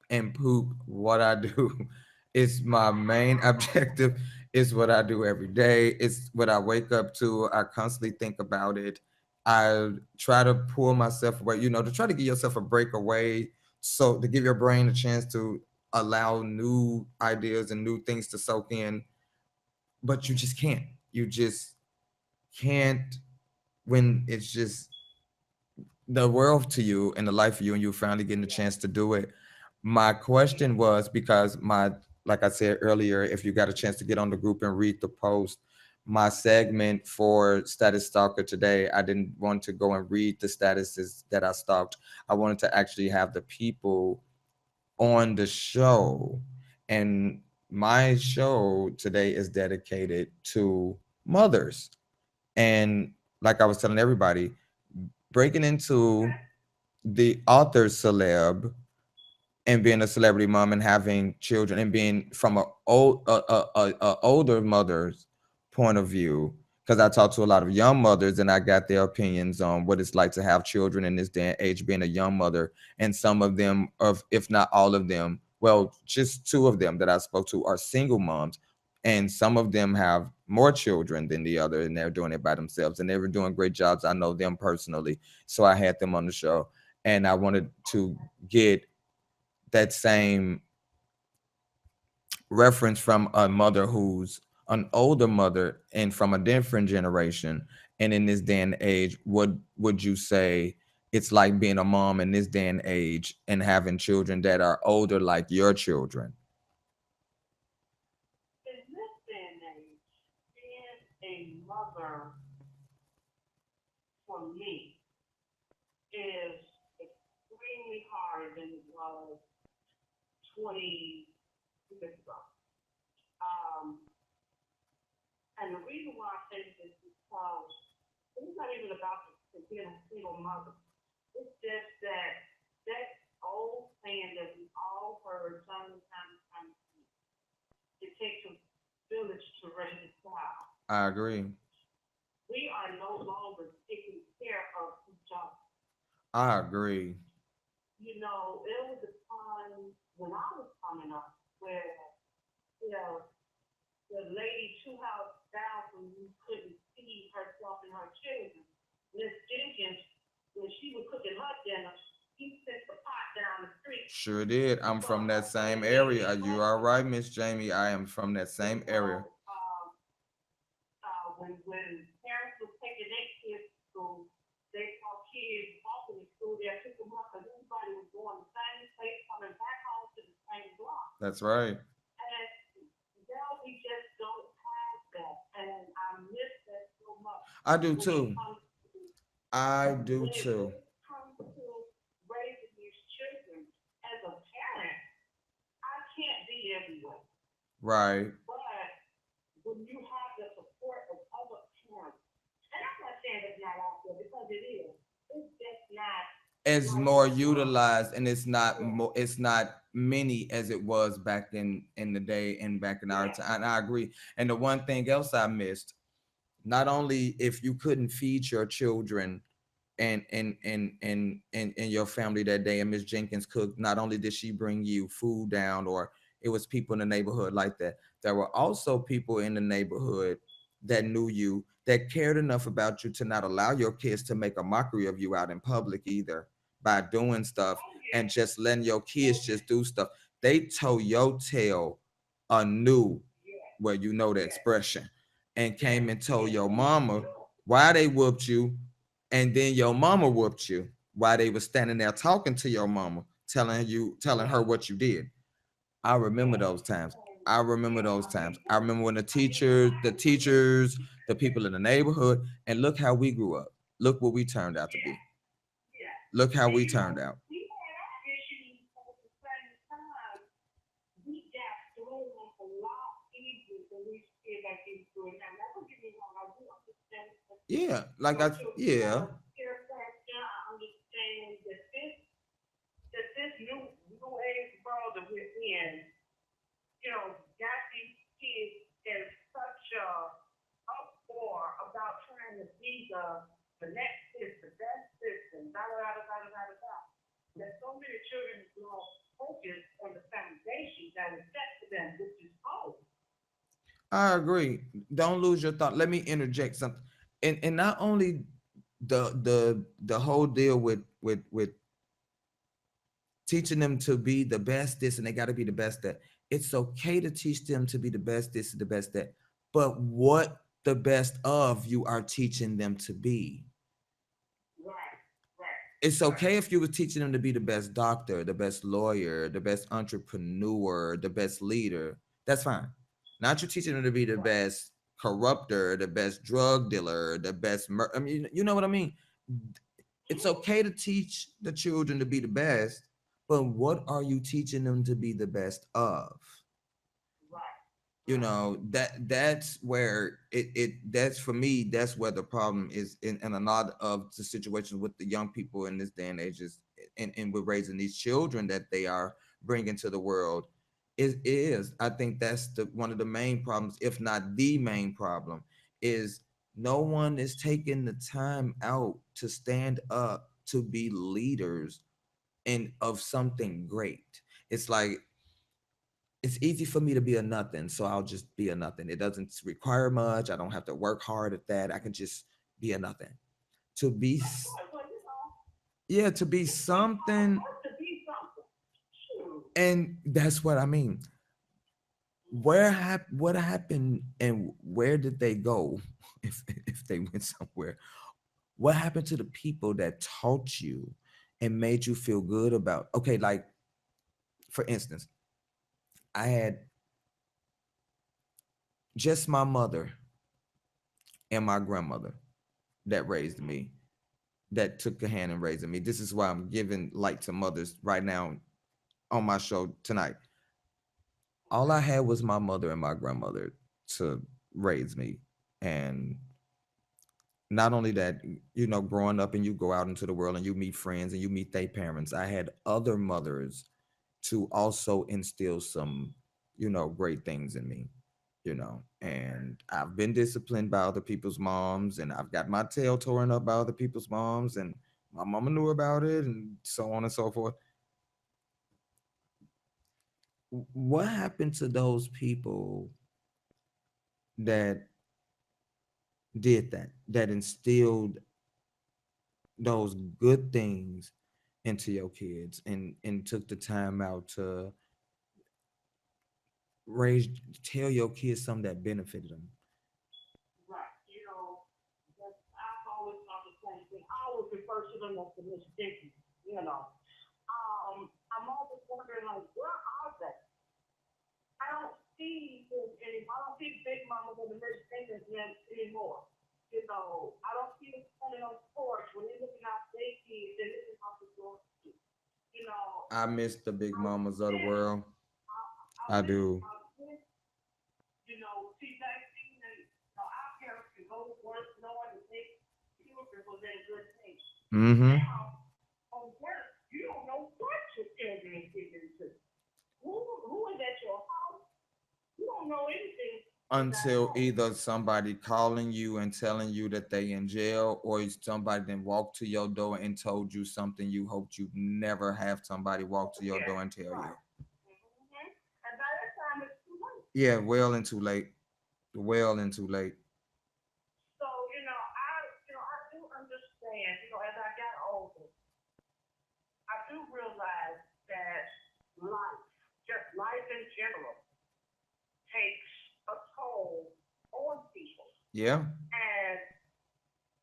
and poop what I do. It's my main objective. It's what I do every day. It's what I wake up to. I constantly think about it. I try to pull myself away, to try to give yourself a break away. So to give your brain a chance to allow new ideas and new things to soak in, but you just can't. You just can't when it's just the world to you and the life for you and you finally getting a Yeah. chance to do it. My question was because like I said earlier, if you got a chance to get on the group and read the post, my segment for Status Stalker today, I didn't want to go and read the statuses that I stalked. I wanted to actually have the people on the show. And my show today is dedicated to mothers. And like I was telling everybody, breaking into Okay. the author celeb and being a celebrity mom and having children and being from a older mother's point of view, because I talk to a lot of young mothers and I got their opinions on what it's like to have children in this day and age being a young mother. And some of them, of if not all of them, well, just two of them that I spoke to are single moms, and some of them have more children than the other, and they're doing it by themselves and they were doing great jobs. I know them personally, so I had them on the show, and I wanted to get that same reference from a mother who's an older mother and from a different generation. And in this day and age, what would you say it's like being a mom in this day and age and having children that are older like your children? In this day and age, being a mother for me is extremely hard than it was 20, years ago. Um, and the reason why I say this is because it's not even about being a single mother. It's just that that old saying that we all heard time and time and time again. It takes a village to raise a child. I agree. We are no longer taking care of each other. I agree. You know, there was a time when I was coming up where, you know, the lady 2 houses down from you couldn't feed herself and her children. Miss Jenkins, when she was cooking her dinner, he sent the pot down the street Sure did. I'm for from that her same area. immediate You are husband. right, Miss Jamie. I am from that You same area. know, when parents were taking their kids to school, they saw kids walking to school, they pick them up, and everybody was going the same place, coming back home to the same block. That's right. And now we just don't have that. And I miss that so much I do when it too. comes to I do when it too. really comes to raising these children. As a parent, I can't be everywhere. Right. But when you have the support of other parents, and I'm not saying it's not out there because it is. It's just not It's like more it was. utilized, and it's not Yeah, more. It's not many as it was back in the day and back in our yeah, time. And I agree. And the one thing else I missed, not only if you couldn't feed your children and your family that day, and Miss Jenkins cooked, not only did she bring you food down, or it was people in the neighborhood like that, there were also people in the neighborhood that knew you, that cared enough about you to not allow your kids to make a mockery of you out in public either, by doing stuff oh and yeah, just letting your kids oh just yeah, do stuff. They told your tale anew, yeah, where you know the yeah, expression, and yeah, came and told yeah. your And it's mama true. why they whooped you, and then your mama whooped you while they was standing there talking to your mama, telling Yeah, her what you did. I remember yeah. those times. And I remember yeah, those I times. mean I too. remember when I mean, because I the remember. teachers, the people in the neighborhood, and look how we grew up. Look what we turned out to Yeah, be. yeah. Look how And we you turned know, out. we had our issues, but at the same time, we got through them a lot easier than we did back in school. Now, don't get me wrong, I do understand that, Yeah, you like know, I children yeah. are peer pressure. I understand that this new age world that we're in, got these kids in such a uproar about trying to be the next this, the best this, and da da da da da da da da. That so many children lost focus on the foundation that was set for them, which is home. I agree. Don't lose your thought. Let me interject something. And not only the whole deal with teaching them to be the best this, and they got to be the best that. It's okay to teach them to be the best this and the best that, but what the best of you are teaching them to be. Right, right, It's right, okay if you were teaching them to be the best doctor, the best lawyer, the best entrepreneur, the best leader. That's fine. Not you teaching them to be the right. best corrupter, the best drug dealer, the best. I mean, you know what I mean. It's Mm-hmm. okay to teach the children to be the best, but what are you teaching them to be the best of? Right, You right, know, that's where that's for me, that's where the problem is in a lot of the situations with the young people in this day and age is, and with raising these children that they are bringing to the world. Is I think that's the one of the main problems, if not the main problem, is no one is taking the time out to stand up to be leaders and of something great. It's like, it's easy for me to be a nothing, so I'll just be a nothing. It doesn't require much. I don't have to work hard at that. I can just be a nothing. To be that's right. Well, yeah, to be it takes hard something. work to be something. Shoot. And that's what I mean. What happened, and where did they go? If they went somewhere, what happened to the people that taught you and made you feel good about, okay, like, for instance, I had just my mother and my grandmother that raised Mm-hmm. me, that took a hand in raising me. This is why I'm giving light to mothers right now on my show tonight. all I had was my mother and my grandmother to raise me. And not only that, growing up and you go out into the world and you meet friends and you meet their parents, I had other mothers to also instill some, great things in me, and I've been disciplined by other people's moms, and I've got my tail torn up by other people's moms, and my mama knew about it, and so on and so forth. What happened to those people that did that instilled those good things into your kids and took the time out to raise tell your kids something that benefited them? Right. I've always thought the same thing. I always refer to them as the Miss Dickens, you know. I'm always wondering, like, where are they? I don't see them anymore. I don't see Big Mama and the Miss Dickens anymore. I don't see them standing on the porch when they're looking out their kids, they're looking out the door. You know, I miss the big I mamas of the miss, world. I, I I miss, do. I miss, see that thing that, our parents could go to work knowing that they children was in good things. Mm-hmm. Now, on work, you don't know what your children is getting into. Who is at your house? You don't know anything about Until home. either somebody calling you and telling you that they in jail, or somebody then walked to your door and told you something you hoped you'd never have somebody walk to your Yeah, door and tell you. right. And by that time, it's too late. Yeah, well and too late. Well and too late. So, I do understand, as I got older, I do realize that life, just life in general, takes a toll on people. Yeah. And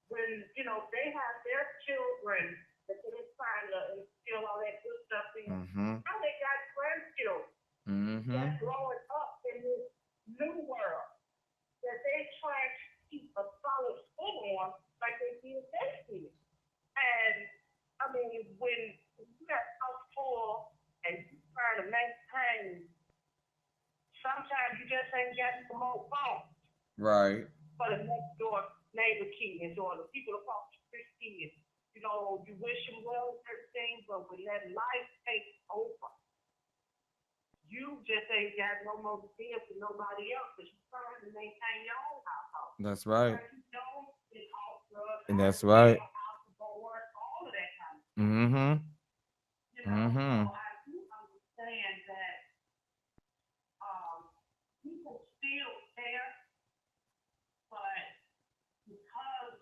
when, they have their children that they're trying to instill all that good stuff in, Mm-hmm. now they got grandchildren Mm-hmm. that's growing up in this new world that they trying to keep a solid foot on like they did. And I mean, when you got house full and you trying to maintain, sometimes you just ain't got no more phone Right. for the next door neighbor kids or the people across the street kids. You wish them well and everything, but when that life takes over, you just ain't got no more to give to nobody else because you're trying to maintain your own household. That's right. But you don't get off drugs, And out that's of jail, right. out the board, all of that kind of stuff. Mm-hmm. So Mm-hmm. I do understand that people still care, but because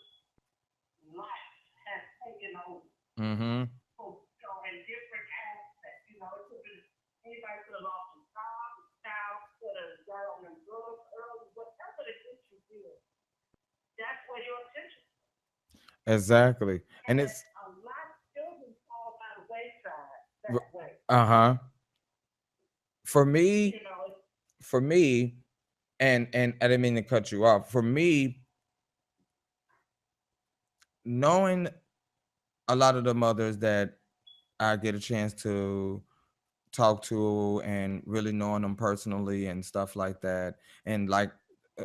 life has taken over, Mm-hmm. in different aspects, it could be anybody could have lost a job, a child could have got on them drugs early, whatever the issue is, that's where your attention is. Exactly. And And it's a lot of children fall by the wayside that way. uh-huh. For You me, know, for me, and I didn't mean to cut you off. For me, knowing a lot of the mothers that I get a chance to talk to and really knowing them personally and stuff like that, and like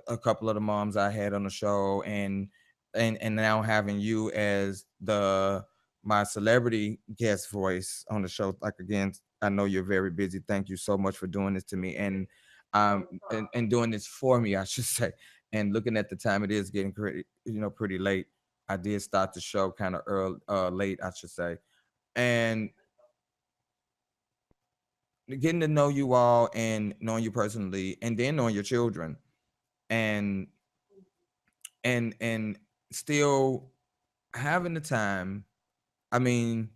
a couple of the moms I had on the show, and now having you as the my celebrity guest voice on the show. Like, again, I know you're very busy. Thank you so much for doing this to me, and and doing this for me, I should say. And looking at the time, it is getting pretty, pretty late. I did start the show kind of early, late, I should say. And getting to know you all and knowing you personally, and then knowing your children, and and still having the time. I mean,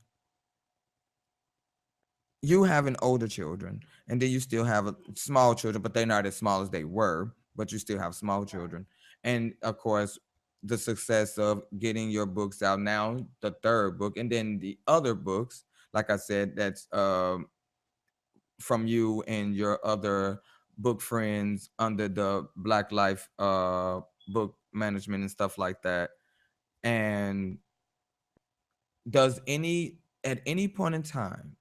you having older children, and then you still have small children, but they're not as small as they were, but you still have small children. And of course, the success of getting your books out now, the third book, and then the other books, like I said, that's from you and your other book friends under the Black Life book management and stuff like that. And does any at any point in time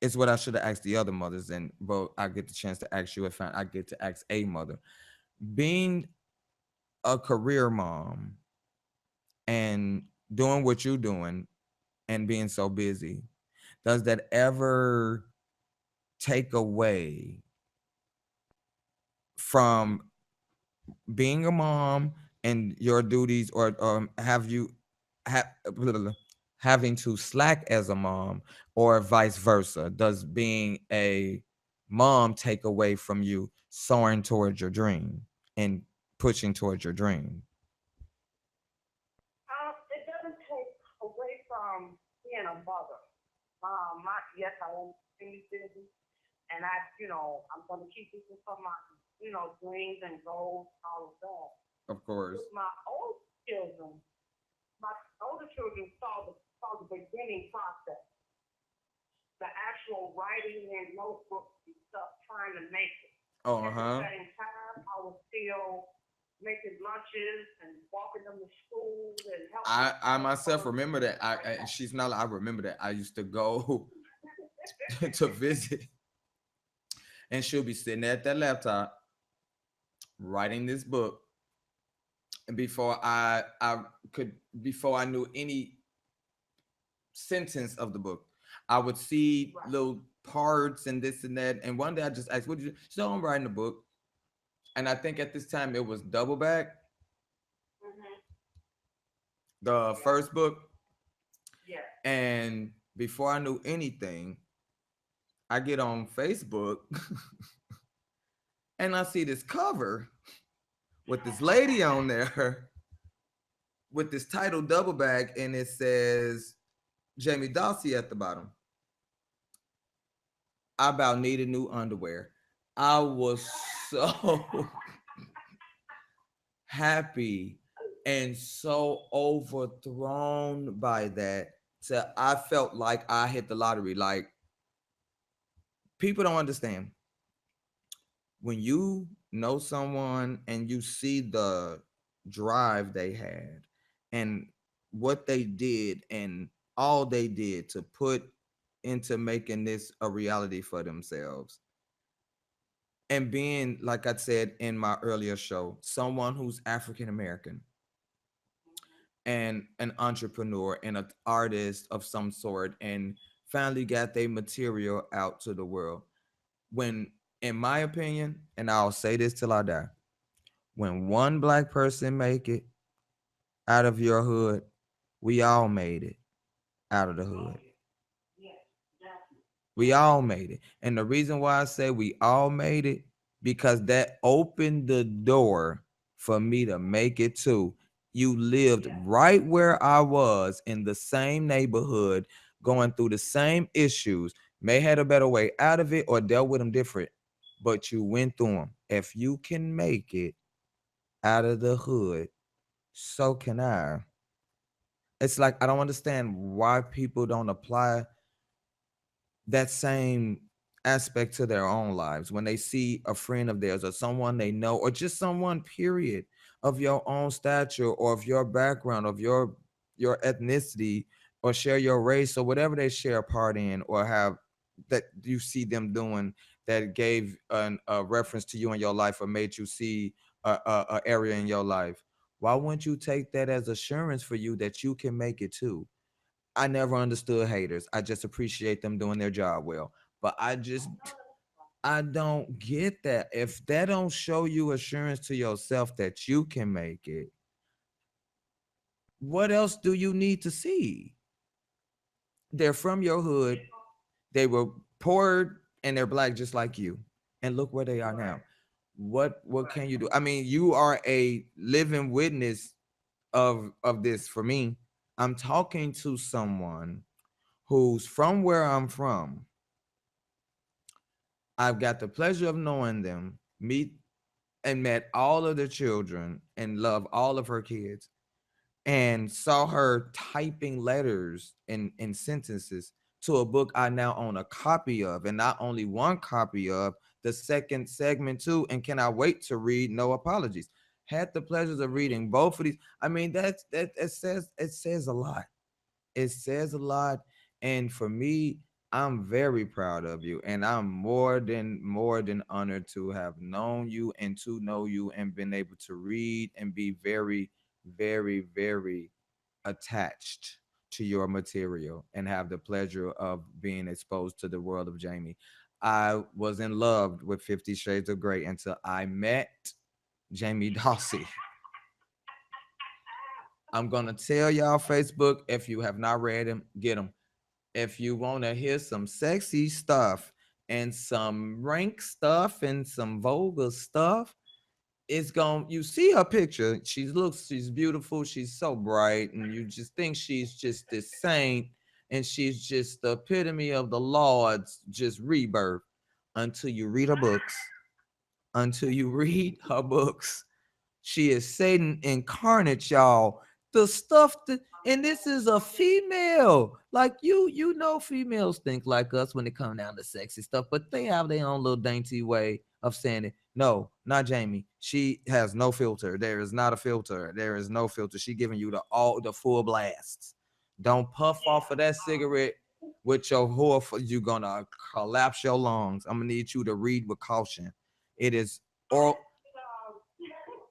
It's what I should have asked the other mothers, and but I get the chance to ask you if I get to ask a mother. Being a career mom and doing what you're doing and being so busy, does that ever take away from being a mom and your duties, or have you ha- having to slack as a mom, or vice versa? Does being a mom take away from you soaring towards your dream and pushing towards your dream? It doesn't take away from being a mother. Yes, I am extremely busy, and I'm going to keep this for my, dreams and goals, all of that. Of course. With my old children, my older children saw the beginning process, the actual writing and notebooks and stuff, trying to make it. Oh, At the uh-huh. same time, I was still making lunches and walking them to school and helping I out myself first and remember that. stuff like And that. she's not. I remember that. I used to go to visit, and she'll be sitting at that laptop writing this book. And before I knew any sentence of the book, I would see Right. little parts and this and that. And one day I just asked, "What did you do?" So I'm writing a book, and I think at this time it was Double Back, Mhm. the Yeah. first book. Yeah. And before I knew anything, I get on Facebook and I see this cover with this lady on there with this title Double Back, and it says Jamie Dawsey at the bottom. I about needed new underwear. I was so happy and so overthrown by that. So I felt like I hit the lottery. Like, people don't understand. When you know someone and you see the drive they had and what they did and all they did to put into making this a reality for themselves, and being, like I said in my earlier show, someone who's African American and an entrepreneur and an artist of some sort, and finally got their material out to the world. When, in my opinion, and I'll say this till I die, when one black person make it out of your hood, we all made it out of the Oh hood. yeah. Yes. Definitely. We all made it. And the reason why I say we all made it, because that opened the door for me to make it too. You lived Yeah. right where I was, in the same neighborhood, going through the same issues, may had a better way out of it or dealt with them different, but you went through them. If you can make it out of the hood, so can I. It's like I don't understand why people don't apply that same aspect to their own lives when they see a friend of theirs or someone they know, or just someone period of your own stature or of your background, of your ethnicity, or share your race, or whatever they share a part in, or have that you see them doing, that gave a reference to you in your life or made you see a area in your life. Why wouldn't you take that as assurance for you that you can make it too? I never understood haters. I just appreciate them doing their job well. But I don't get that. If that don't show you assurance to yourself that you can make it, what else do you need to see? They're from your hood. They were poor and they're black just like you. And look where they are Right. now. What Right. can you do? I mean, you are a living witness of this for me. I'm talking to someone who's from where I'm from. I've got the pleasure of knowing them, meet and met all of their children and love all of her kids, and saw her typing letters and sentences to a book I now own a copy of, and not only one copy of, the second segment too, and cannot wait to read No Apologies. Had the pleasures of reading both of these. I mean, that it says a lot. It says a lot. And for me, I'm very proud of you, and I'm more than honored to have known you and to know you and been able to read and be very, very, very attached to your material and have the pleasure of being exposed to the world of Jamie. I was in love with 50 Shades of Grey until I met Jamie Dawsey. I'm gonna tell y'all Facebook, if you have not read him, get him. If you want to hear some sexy stuff and some rank stuff and some vulgar stuff, it's going you see her picture. She's beautiful, she's so bright, and you just think she's just this saint, and she's just the epitome of the Lord's just rebirth until you read her books. Until you read her books, she is Satan incarnate, y'all. The stuff that, and this is a female. Like you know, females think like us when it comes down to sexy stuff, but they have their own little dainty way of saying it. No, not Jamie. She has no filter. There is not a filter. There is no filter. She giving you the full blast. Don't puff off of that cigarette with your whore. You gonna collapse your lungs. I'm gonna need you to read with caution. It is oral.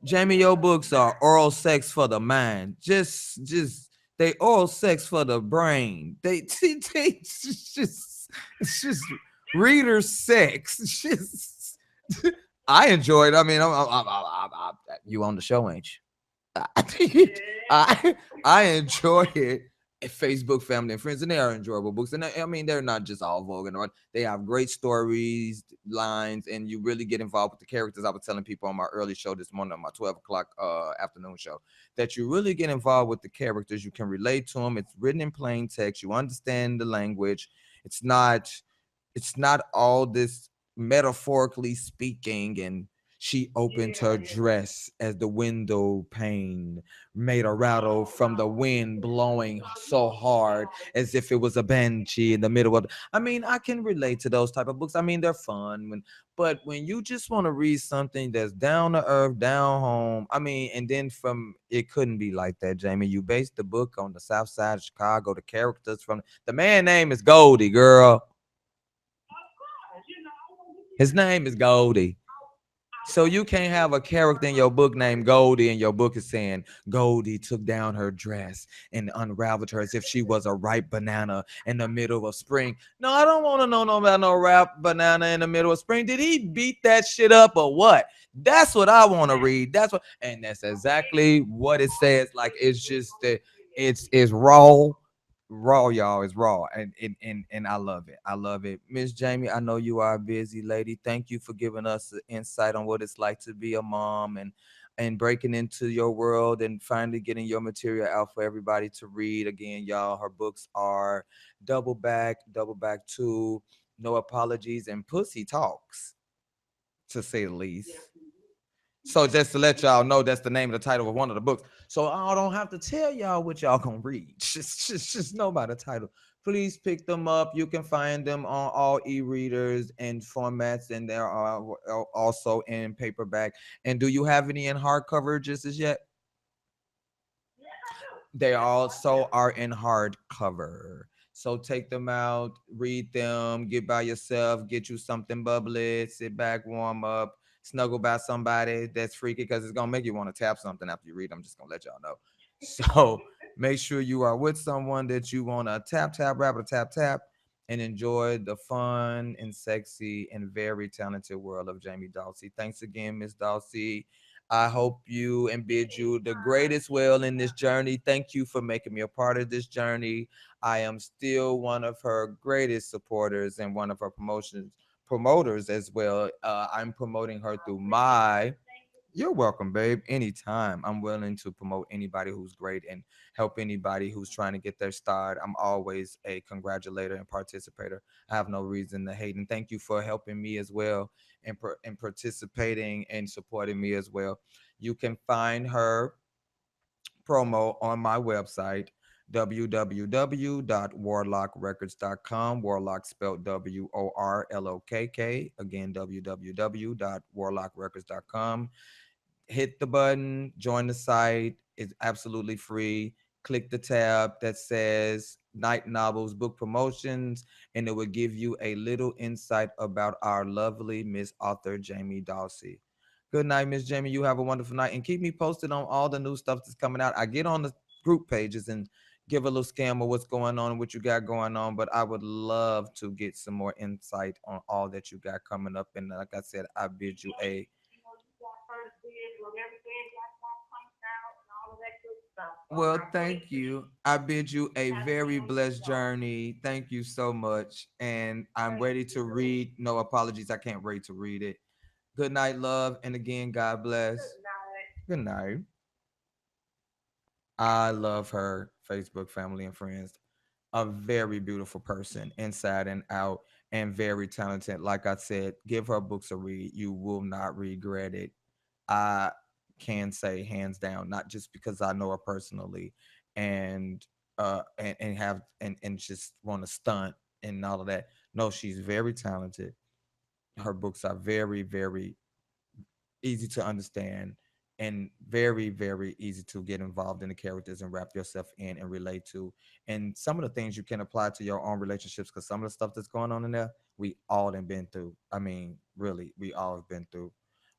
Jamie, your books are oral sex for the mind. Just they oral sex for the brain. They it's just reader sex. It's just I enjoyed. I mean, you on the show, ain't you? I I enjoy it. Facebook family and friends, and they are enjoyable books. And I mean, they're not just all vulgar. Right? They have great stories, lines, and you really get involved with the characters. I was telling people on my early show this morning, on my 12 o'clock afternoon show, that you really get involved with the characters. You can relate to them. It's written in plain text. You understand the language. It's not it's not all this metaphorically speaking, and she opened her dress as the window pane made a rattle from the wind blowing so hard as if it was a banshee in the middle of. I mean, I can relate to those type of books. I mean, they're fun but when you just want to read something that's down to earth, down home, I mean, and then from it couldn't be like that, Jamie. You based the book on the South Side of Chicago. The characters from the man name is Goldie, girl. His name is Goldie. So you can't have a character in your book named Goldie, and your book is saying Goldie took down her dress and unraveled her as if she was a ripe banana in the middle of spring. No, I don't want to know no about no ripe banana in the middle of spring. Did he beat that shit up or what? That's what I want to read. And that's exactly what it says. Like it's just that it's raw, y'all. Is raw, and I love it. I love it. Miss Jamie, I know you are a busy lady. Thank you for giving us the insight on what it's like to be a mom, and breaking into your world and finally getting your material out for everybody to read. Again, y'all, her books are Double Back 2, No Apologies, and Pussy Talks, to say the least. So just to let y'all know, that's the name of the title of one of the books. So I don't have to tell y'all what y'all gonna read. Just know by the title. Please pick them up. You can find them on all e-readers and formats, and there are also in paperback. And do you have any in hardcover just as yet? They also are in hardcover. So take them out, read them, get by yourself, get you something bubbly, sit back, warm up, snuggle by somebody that's freaky, because it's gonna make you want to tap something after you read. I'm just gonna let y'all know. So make sure you are with someone that you want to tap, rap, tap, and enjoy the fun and sexy and very talented world of Jamie Dawsey. Thanks again, Miss Dawsey. I hope you and bid you the greatest well in this journey. Thank you for making me a part of this journey. I am still one of her greatest supporters and one of her promoters as well. I'm promoting her through my. You're welcome, babe. Anytime. I'm willing to promote anybody who's great and help anybody who's trying to get their start. I'm always a congratulator and participator. I have no reason to hate. And thank you for helping me as well, and participating and supporting me as well. You can find her promo on my website, www.warlockrecords.com. Warlock spelled WORLOKK. Again, www.warlockrecords.com. Hit the button, join the site. It's absolutely free. Click the tab that says night novels, book promotions, and it will give you a little insight about our lovely Miss Author Jamie Dawsey. Good night, Miss Jamie. You have a wonderful night, and keep me posted on all the new stuff that's coming out. I get on the group pages and give a little scam of what's going on, what you got going on. But I would love to get some more insight on all that you got coming up. And like I said, I bid you a You got first dibs on everything that comes out and all of that good stuff. So well, I thank appreciate you. I bid you a having me very on your blessed show. journey. Thank you so much. And I'm Thank ready to you. read. No apologies. I can't wait to read it. Good night, love. And again, God bless. Good night. Good night. I love her, Facebook family and friends. A very beautiful person, inside and out, and very talented. Like I said, give her books a read. You will not regret it. I can say hands down, not just because I know her personally and and just want to stunt and all of that. No, she's very talented. Her books are very, very easy to understand and very, very easy to get involved in the characters and wrap yourself in and relate to. And some of the things you can apply to your own relationships, because some of the stuff that's going on in there, we all have been through. I mean, really, we all have been through.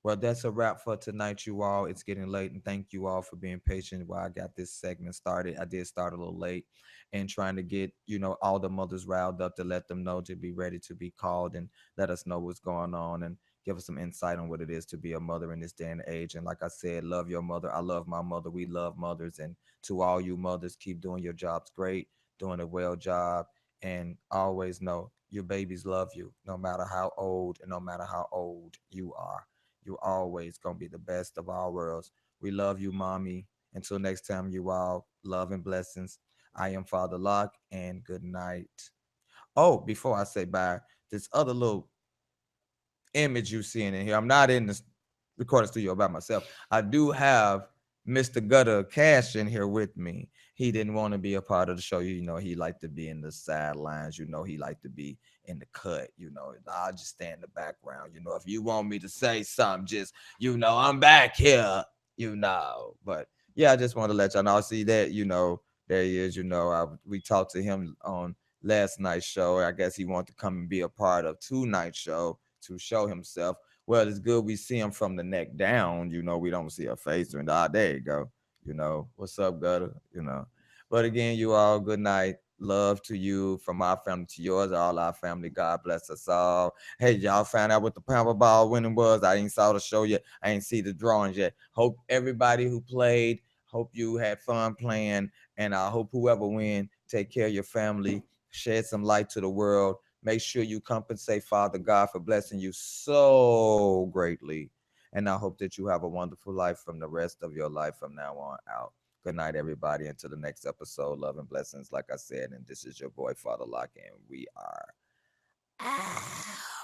Well, that's a wrap for tonight, you all. It's getting late, and thank you all for being patient while I got this segment started. I did start a little late and trying to get, all the mothers riled up to let them know to be ready to be called and let us know what's going on. And give us some insight on what it is to be a mother in this day and age. And like I said, love your mother. I love my mother. We love mothers. And to all you mothers, keep doing your jobs great, doing a well job, and always know your babies love you, no matter how old and no matter how old you are. You're always gonna be the best of all worlds. We love you, mommy. Until next time, you all, love and blessings. I am Father Lokk, and good night. Oh, before I say bye, this other little image you seeing in here. I'm not in the recording studio by myself. I do have Mr. Gutter Cash in here with me. He didn't want to be a part of the show. He liked to be in the sidelines. He liked to be in the cut. I'll just stay in the background. If you want me to say something, just, I'm back here, But yeah, I just want to let y'all know. I see that, there he is. We talked to him on last night's show. I guess he wanted to come and be a part of tonight's show to show himself. Well, it's good we see him from the neck down. We don't see a face or there you go. What's up, Gutter? But again, you all, good night. Love to you from our family to yours, all our family. God bless us all. Hey, y'all found out what the Powerball winning was. I ain't saw the show yet. I ain't see the drawings yet. Hope everybody who played, hope you had fun playing, and I hope whoever win, take care of your family, shed some light to the world. Make sure you compensate Father God for blessing you so greatly. And I hope that you have a wonderful life from the rest of your life from now on out. Good night, everybody. Until the next episode, love and blessings, like I said. And this is your boy, Father Lock, and we are out.